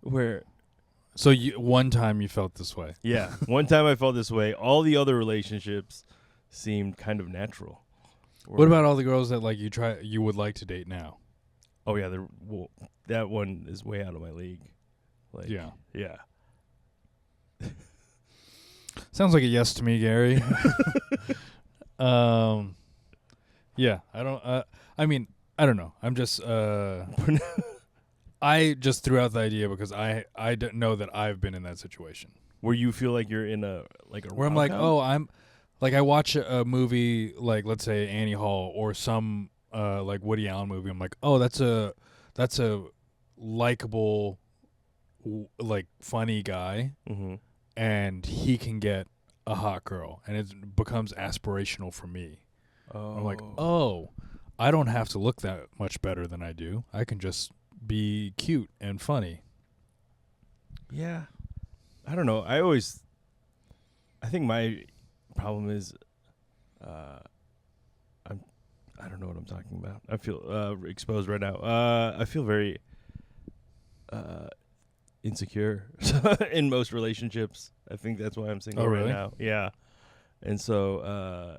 Where? So one time you felt this way. Yeah. One time I felt this way. All the other relationships seemed kind of natural. What about all the girls that, like, you would like to date now? Oh yeah, that one is way out of my league. Like, yeah. Yeah. Sounds like a yes to me, Gary. Yeah, I don't. I mean, I don't know. I'm just. I just threw out the idea because I don't know that I've been in that situation where you feel like you're in a where I'm like, oh, I'm like, I watch a movie like, let's say, Annie Hall or some like Woody Allen movie. I'm like, oh, that's a likable, like, funny guy, and he can get a hot girl, and it becomes aspirational for me. Oh. I'm like, oh, I don't have to look that much better than I do. I can just be cute and funny. Yeah. I don't know. I think my problem is I don't know what I'm talking about. I feel exposed right now. I feel very insecure in most relationships. I think that's why I'm single right now. Yeah. And so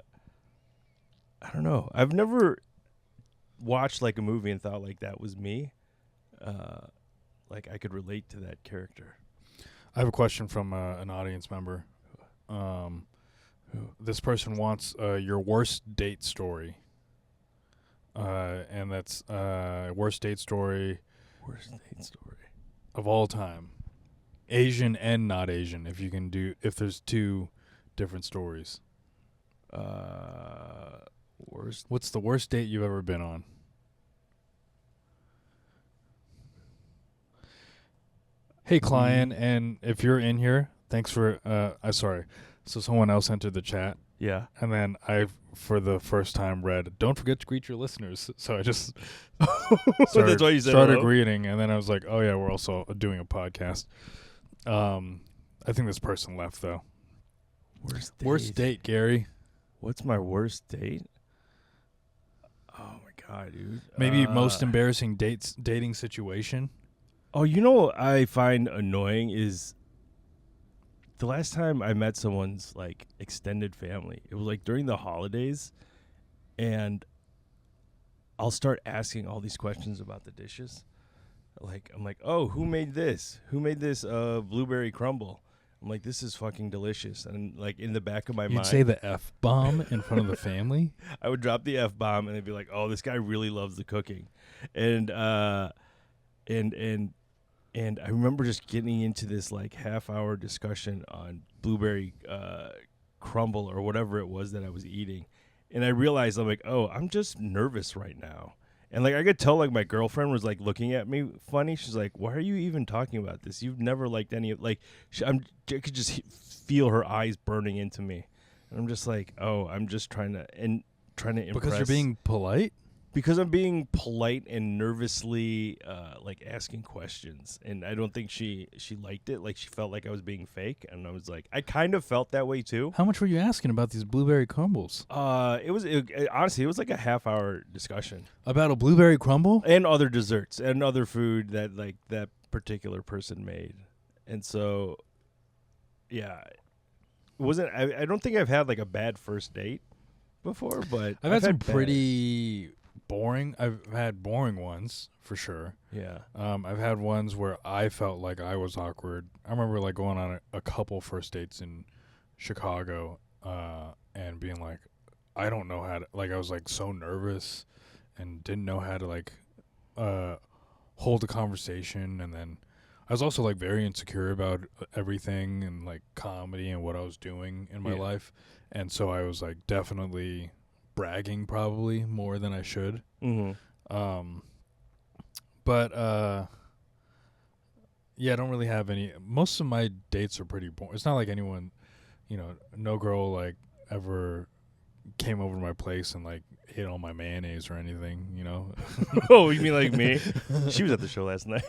I don't know. I've never watched, like, a movie and thought, like, that was me. Like, I could relate to that character. I have a question from an audience member. This person wants your worst date story. And that's worst date story of all time. Asian and not Asian, if there's two different stories. What's the worst date you've ever been on? Hey, client, and if you're in here, thanks for... sorry. So someone else entered the chat. Yeah. And then I, for the first time, read, don't forget to greet your listeners. So I just That's why you said started hello? greeting, and then I was like, oh, yeah, we're also doing a podcast. I think this person left, though. Worst date, Gary. What's my worst date? Oh, my God, dude. Maybe most embarrassing dating situation? Oh, you know what I find annoying is the last time I met someone's like extended family, it was like during the holidays, and I'll start asking all these questions about the dishes. Like I'm like, oh, who made this? Who made this blueberry crumble? I'm like, this is fucking delicious. And like in the back of my You'd mind, say the F-bomb in front of the family? I would drop the F-bomb and they'd be like, oh, this guy really loves the cooking. And I remember just getting into this like half-hour discussion on blueberry crumble or whatever it was that I was eating. And I realized I'm like, oh, I'm just nervous right now. And like I could tell like my girlfriend was like looking at me funny. She's like, why are you even talking about this? You've never liked any of like I could just feel her eyes burning into me. And I'm just like, oh, I'm just trying to impress. Because you're being polite? Because I'm being polite and nervously like asking questions, and I don't think she liked it. Like she felt like I was being fake, and I was like, I kind of felt that way too. How much were you asking about these blueberry crumbles? Honestly, it was like a half-hour discussion About a blueberry crumble? and other desserts and other food that like that particular person made, and so yeah, it wasn't. I don't think I've had like a bad first date before, but I've had some bad. pretty boring. I've had boring ones for sure. Yeah. I've had ones where I felt like I was awkward. I remember like going on a couple first dates in Chicago, and being like, I don't know how to, like, I was like so nervous and didn't know how to like hold a conversation. And then I was also like very insecure about everything and like comedy and what I was doing in my life. And so I was like definitely bragging probably more than I should. Mm-hmm. But yeah, I don't really have any. Most of my dates are pretty boring. It's not like anyone, no girl like ever came over to my place and like hit on my mayonnaise or anything, Oh, you mean like me? She was at the show last night.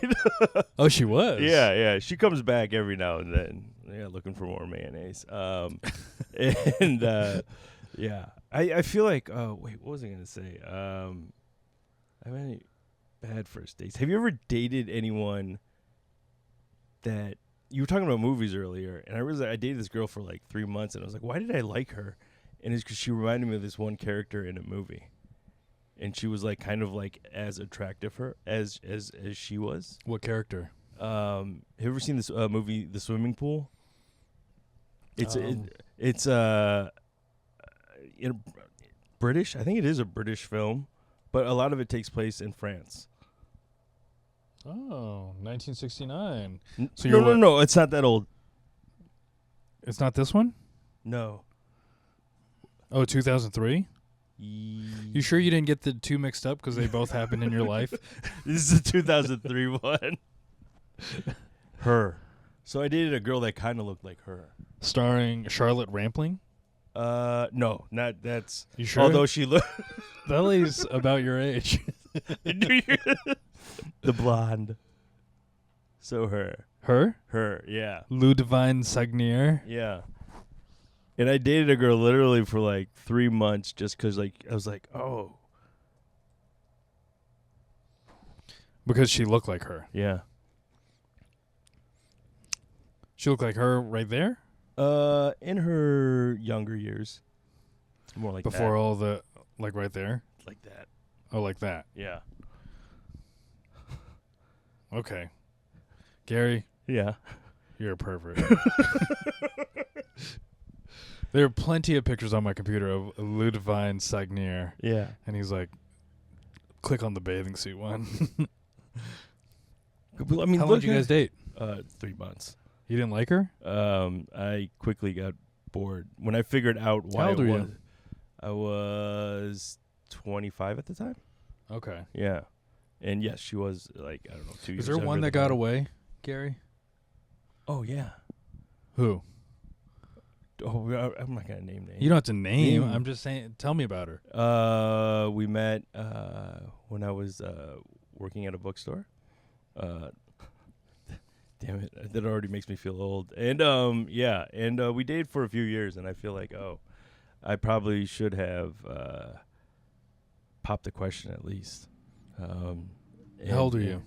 Oh, she was? Yeah. She comes back every now and then. Yeah, looking for more mayonnaise. And yeah, I feel like. Wait, what was I gonna say? I have any bad first dates? Have you ever dated anyone that you were talking about movies earlier? And I realized I dated this girl for like 3 months, and I was like, why did I like her? And it's because she reminded me of this one character in a movie, and she was like kind of like as attractive as she was. What character? Have you ever seen this movie, The Swimming Pool? It's British. I think it is a British film, but a lot of it takes place in France. Oh, 1969. So no, it's not that old. It's not this one? No. Oh, 2003? You sure you didn't get the two mixed up because they both happened in your life? This is a 2003 one. Her. So I dated a girl that kind of looked like her. Starring Charlotte Rampling? No, not that's. You sure? Although she looked. That lady's about your age. The blonde. So her. Her? Yeah. Ludivine Sagnier? Yeah. And I dated a girl literally for like 3 months just because like I was like, oh. Because she looked like her. Yeah. She looked like her right there? In her younger years. More like Before that. all the, like right there? Like that. Oh, like that. Yeah. Okay. Gary, Yeah. you're a pervert. There are plenty of pictures on my computer of Ludivine Sagnier. Yeah. And he's like, click on the bathing suit one. I mean, How long did you guys date? 3 months. You didn't like her? I quickly got bored when I figured out why How old were it you? was. I was 25 at the time. Okay. Yeah, and yes, she was like I don't know 2 years. Is there one younger that than got me. away, Gary? Oh yeah. Who? Oh, I'm not gonna name names. You don't have to name. Name. I'm just saying. Tell me about her. We met when I was working at a bookstore. Damn it, that already makes me feel old. And we dated for a few years, and I feel like I probably should have popped the question at least. How old are you?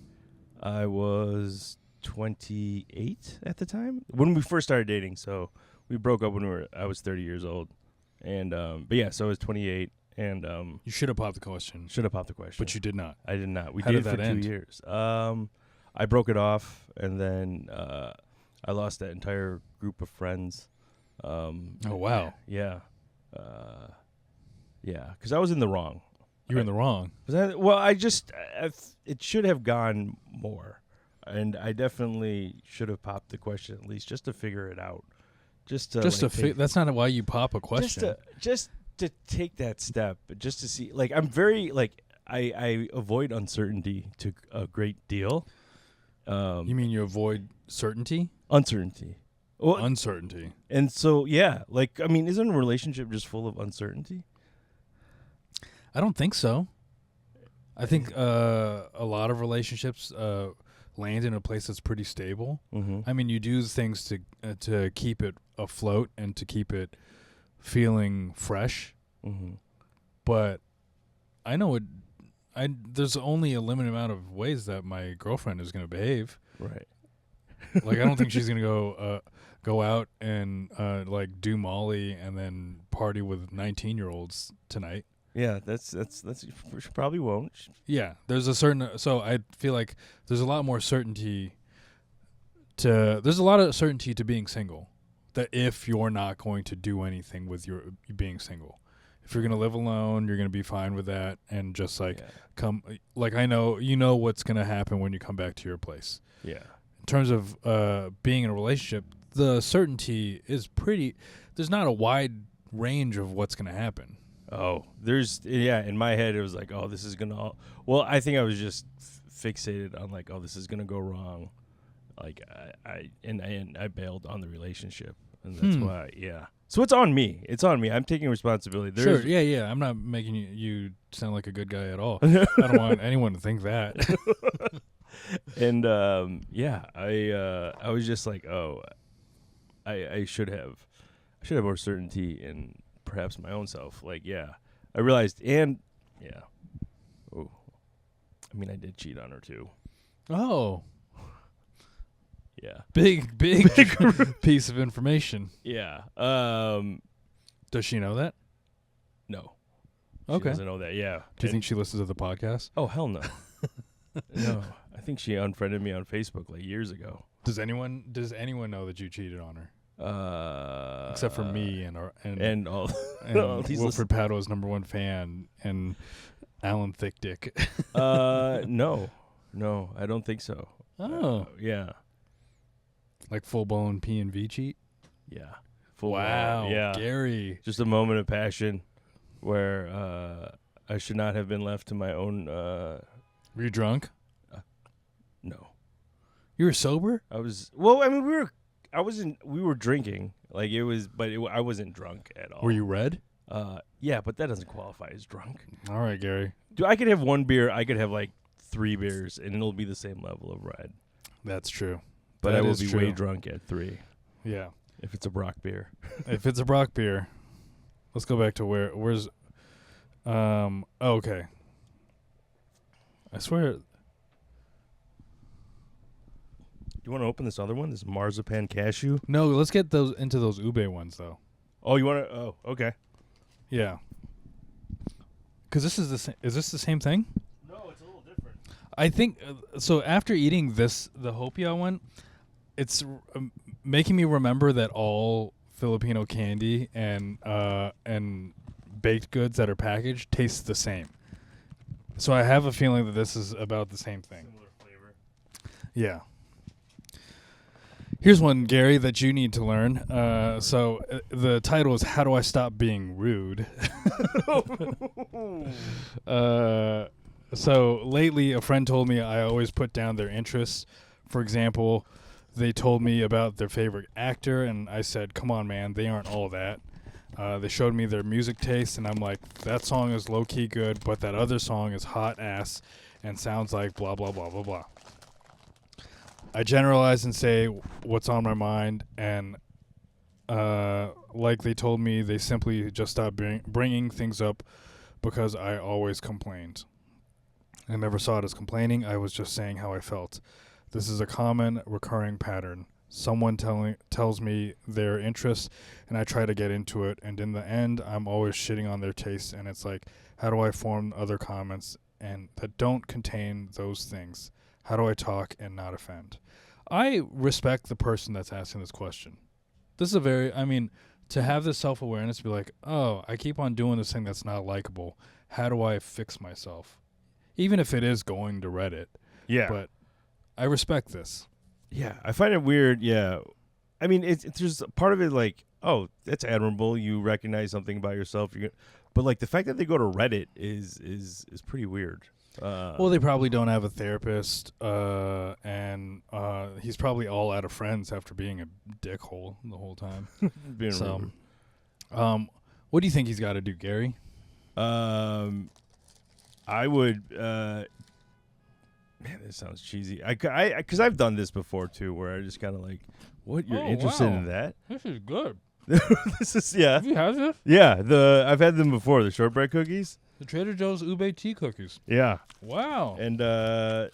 I was 28 at the time when we first started dating. So we broke up when I was 30 years old. And but yeah, so I was 28 and You should have popped the question, should have popped the question. but you did not. I did not. We How dated did for that 2 end? years. I broke it off and then I lost that entire group of friends. Oh wow. Yeah. Yeah, cuz I was in the wrong. You were in the wrong. It should have gone more. And I definitely should have popped the question at least just to figure it out. Just to That's not why you pop a question. Just to take that step, just to see. Like I'm very like I avoid uncertainty to a great deal. You mean you avoid certainty? Uncertainty. Well, Uncertainty. and so yeah, like I mean, isn't a relationship just full of uncertainty? I don't think so. I think a lot of relationships land in a place that's pretty stable. Mm-hmm. I mean, you do things to keep it afloat and to keep it feeling fresh. Mm-hmm. But I know it. There's only a limited amount of ways that my girlfriend is going to behave. Right. Like I don't think she's going to go out and like do Molly and then party with 19-year-olds tonight. Yeah, that's she probably won't. Yeah, there's a certain. So I feel like there's a lot more certainty. There's a lot of certainty to being single. That if you're not going to do anything with your being single, if you're gonna live alone, you're gonna be fine with that, and just like come. Like I know you know what's gonna happen when you come back to your place. Yeah. In terms of being in a relationship, the certainty is pretty. There's not a wide range of what's gonna happen. Oh, in my head it was like, oh, this is gonna. Well, I think I was just fixated on like, oh, this is gonna go wrong. Like I bailed on the relationship, and that's why. Yeah. So it's on me. I'm taking responsibility. Sure. Yeah. I'm not making you sound like a good guy at all. I don't want anyone to think that. And I was just like, oh, I should have more certainty in perhaps my own self. Like, yeah, I realized, and yeah, oh, I mean, I did cheat on her too. Oh, yeah, big piece of information. Yeah. Does she know that? No. Okay. She doesn't know that. Yeah. Do you think she listens to the podcast? Oh hell no. No, I think she unfriended me on Facebook like years ago. Does anyone know that you cheated on her? Except for me and all and Wilfred Paddle's #1 fan and Alan Thickdick. No, I don't think so. Oh, yeah, like full blown P&V cheat. Yeah, wow. Yeah, Garri. Just a moment of passion where I should not have been left to my own. Were you drunk? No, you were sober. I was. Well, I mean, we were drinking. Like it was, but I wasn't drunk at all. Were you red? Yeah, but that doesn't qualify as drunk. All right, Garri. Dude, I could have one beer. I could have like 3 beers, and it'll be the same level of red. That's true. But that I will is be true. way drunk at 3. Yeah. If it's a Brock beer. If it's a Brock beer, let's go back to where's. Okay. I swear. You want to open this other one? This marzipan cashew? No, let's get into those ube ones though. Oh, you want to? Oh, okay. Yeah. Because this is the same. Is this the same thing? No, it's a little different. I think so. After eating the hopia one, it's making me remember that all Filipino candy and baked goods that are packaged taste the same. So I have a feeling that this is about the same thing. Similar flavor. Yeah. Here's one, Garri, that you need to learn. So the title is "How Do I Stop Being Rude?" So lately, a friend told me I always put down their interests. For example, they told me about their favorite actor, and I said, "Come on, man, they aren't all that." They showed me their music taste, and I'm like, "That song is low key good, but that other song is hot ass and sounds like blah blah blah blah blah." I generalize and say what's on my mind, and like they told me, they simply just stopped bringing things up because I always complained. I never saw it as complaining. I was just saying how I felt. This is a common recurring pattern. Someone tells me their interest, and I try to get into it, and in the end, I'm always shitting on their taste, and it's like, how do I form other comments and that don't contain those things? How do I talk and not offend? I respect the person that's asking this question. This is a very, I mean, to have this self-awareness to be like, oh, I keep on doing this thing that's not likable. How do I fix myself? Even if it is going to Reddit. Yeah. But I respect this. Yeah, I find it weird. Yeah, I mean, it's there's a part of it like, oh, that's admirable. You recognize something about yourself. But like the fact that they go to Reddit is pretty weird. Well, they probably don't have a therapist, and he's probably all out of friends after being a dickhole the whole time. being So, what do you think he's got to do, Gary? I would. Man, this sounds cheesy. Because I've done this before too, where I just kind of like, what, you're interested in that? This is good. This is Have you had this? Yeah, I've had them before. The shortbread cookies. The Trader Joe's ube tea cookies. Yeah. Wow. And yeah,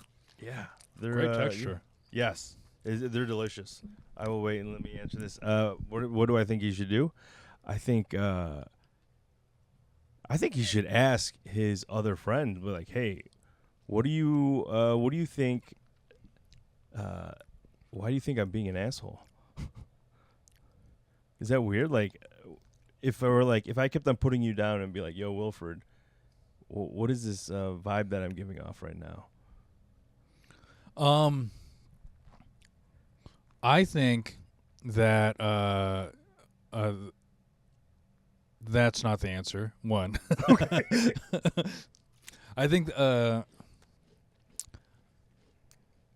they're Great texture. Yes, they're delicious. I will wait and let me answer this. What do I think he should do? I think he should ask his other friend, be like, hey, what do you think? Why do you think I'm being an asshole? Is that weird? Like, if I kept on putting you down and be like, yo, Wilfred, what is this vibe that I'm giving off right now? I think that that's not the answer. One. Okay. I think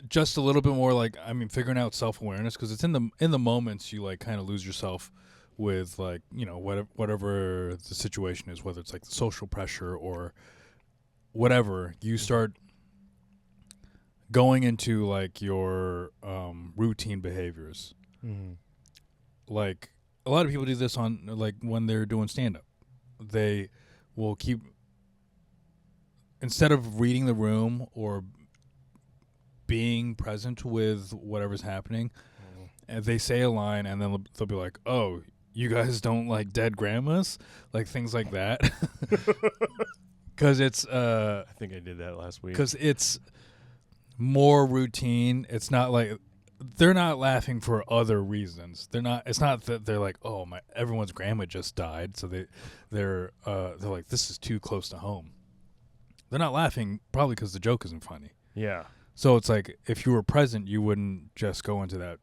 just a little bit more like, I mean, figuring out self-awareness, because it's in the moments you like kind of lose yourself with, like, you know, whatever the situation is, whether it's like the social pressure or whatever, you start going into like your routine behaviors. Mm-hmm. Like a lot of people do this on like when they're doing stand-up. They will keep, instead of reading the room or being present with whatever's happening, and they say a line and then they'll be like, oh, you guys don't like dead grandmas? Like things like that. Because it's I think I did that last week. Because it's more routine. It's not like they're not laughing for other reasons. They're not. It's not that they're like, oh, everyone's grandma just died, so they're like, this is too close to home. They're not laughing probably because the joke isn't funny. Yeah. So it's like, if you were present, you wouldn't just go into that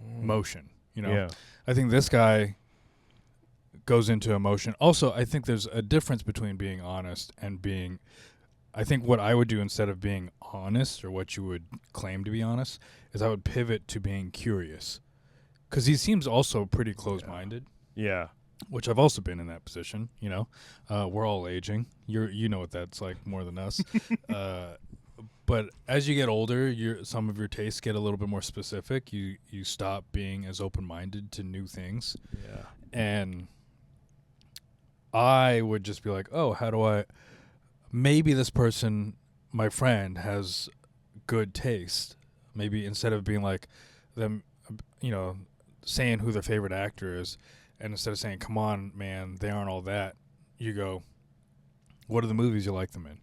motion. You know. Yeah. I think this guy goes into emotion. Also, I think there's a difference between being honest and being. I think what I would do instead of being honest, or what you would claim to be honest, is I would pivot to being curious. Because he seems also pretty closed-minded. Yeah. Which I've also been in that position, you know. We're all aging. You know what that's like more than us. But as you get older, some of your tastes get a little bit more specific. You stop being as open-minded to new things. Yeah. And I would just be like, oh, how do I... Maybe this person, my friend, has good taste. Maybe instead of being like them, you know, saying who their favorite actor is, and instead of saying, come on, man, they aren't all that, you go, what are the movies you like them in?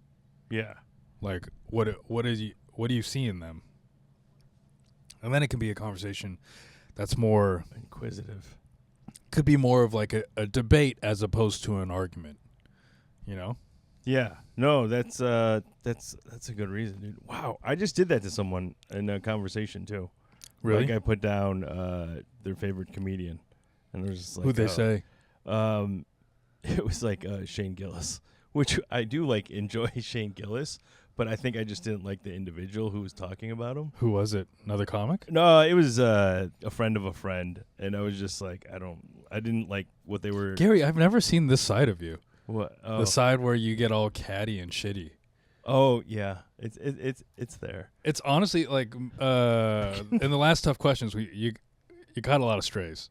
Yeah. Like, what do you see in them? And then it can be a conversation that's more inquisitive. Could be more of like a debate as opposed to an argument, you know? Yeah. No, that's a good reason, dude. Wow. I just did that to someone in a conversation too. Really? Like I put down their favorite comedian, and there's just like, who'd they say? It was like Shane Gillis, which I do like enjoy Shane Gillis, but I think I just didn't like the individual who was talking about him. Who was it? Another comic? No, it was a friend of a friend, and I was just like, I didn't like what they were. Gary, I've never seen this side of you. What? Oh. The side where you get all catty and shitty. Oh yeah, it's there. It's honestly like in the last tough questions, you caught a lot of strays.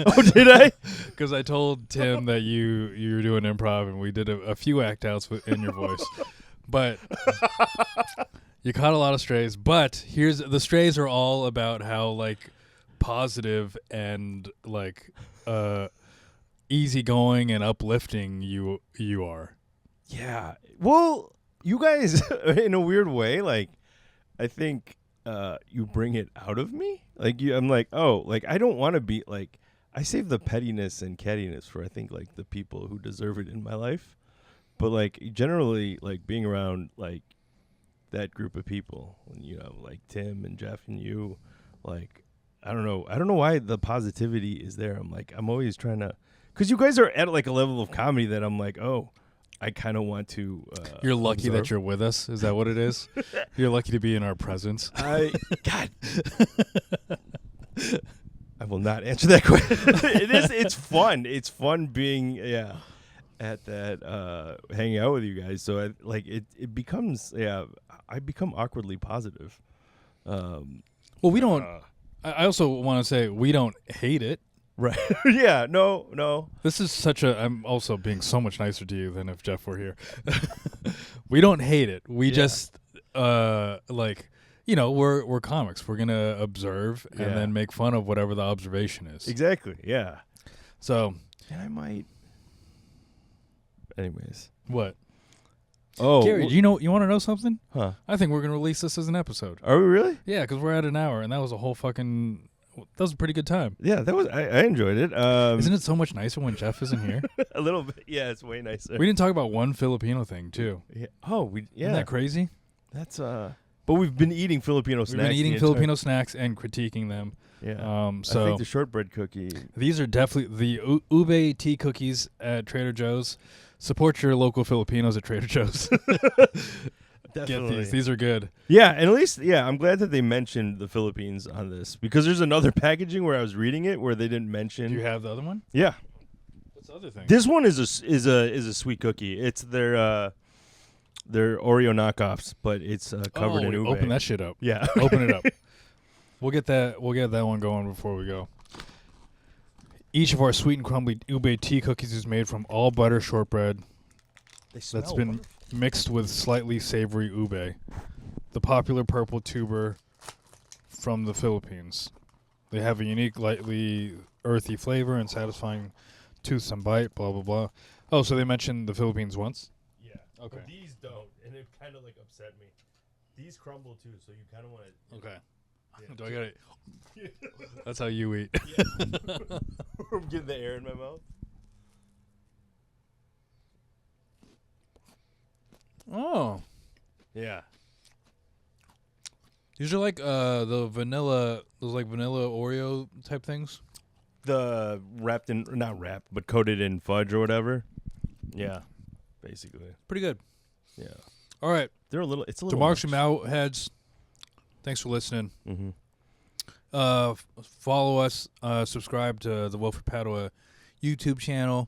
Oh, did I? Because I told Tim that you were doing improv, and we did a few act outs in your voice, but You caught a lot of strays, but here's the strays are all about how like positive and like easygoing and uplifting you are. Yeah. Well, you guys, in a weird way, like, I think you bring it out of me. Like, I'm like, oh, like, I don't want to be, like, I save the pettiness and cattiness for, I think, like, the people who deserve it in my life. But, like, generally, like, being around, like, that group of people, you know, like Tim and Jeff and you, like, I don't know why the positivity is there. I'm like, I'm always trying to, because you guys are at, like, a level of comedy that I'm like, oh, I kind of want to. You're lucky absorb. that you're with us. Is that what it is? You're lucky to be in our presence. God. I will not answer that question. It's fun. It's fun being at that hanging out with you guys. So it becomes I become awkwardly positive. Well, we don't. I also want to say we don't hate it. Right. Yeah. No. This is such a. I'm also being so much nicer to you than if Jeff were here. We don't hate it. We just like. You know, we're comics. We're gonna observe and then make fun of whatever the observation is. Exactly. Yeah. So. And I might. Anyways. What? Oh, Gary, do you want to know something? Huh? I think we're gonna release this as an episode. Are we really? Yeah, because we're at an hour, and that was a whole fucking. That was a pretty good time. Yeah, that was. I enjoyed it. Isn't it so much nicer when Jeff isn't here? A little bit. Yeah, it's way nicer. We didn't talk about one Filipino thing too. Yeah. Oh, Isn't that crazy? That's But we've been eating Filipino snacks. We've been eating Filipino snacks and critiquing them. Yeah. So I think the shortbread cookie. These are definitely the ube tea cookies at Trader Joe's. Support your local Filipinos at Trader Joe's. Definitely. Get these. These are good. Yeah, and at least I'm glad that they mentioned the Philippines on this, because there's another packaging where I was reading it where they didn't mention. Do you have the other one? Yeah. What's the other thing? This one is a sweet cookie. It's their Oreo knockoffs, but it's covered in ube. Open that shit up. Yeah. Open it up. We'll get that one going before we go. Each of our sweet and crumbly ube tea cookies is made from all butter shortbread that's been mixed with slightly savory ube, the popular purple tuber from the Philippines. They have a unique, lightly earthy flavor and satisfying toothsome bite, blah, blah, blah. Oh, so they mentioned the Philippines once? Yeah. Okay. But these don't, and it kind of like upset me. These crumble too, so you kind of want to. Okay. Yeah. Do I got it? That's how you eat. Yeah. I'm getting the air in my mouth. Oh. Yeah. These are like the vanilla, those like vanilla Oreo type things. The not wrapped, but coated in fudge or whatever. Yeah, basically. Pretty good. Yeah. All right. It's a little. DeMarcus and Mal heads. Thanks for listening. Mm-hmm. Follow us. Subscribe to the Wilfred Padua YouTube channel.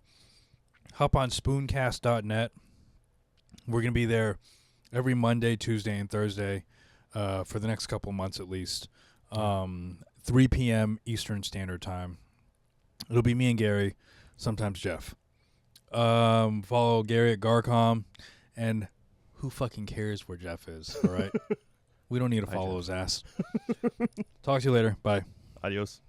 Hop on spooncast.net. We're going to be there every Monday, Tuesday, and Thursday for the next couple months at least. 3 p.m. Eastern Standard Time. It'll be me and Gary, sometimes Jeff. Follow Gary at Garcom. And who fucking cares where Jeff is, all right? We don't need to follow his ass. Talk to you later. Bye. Adios.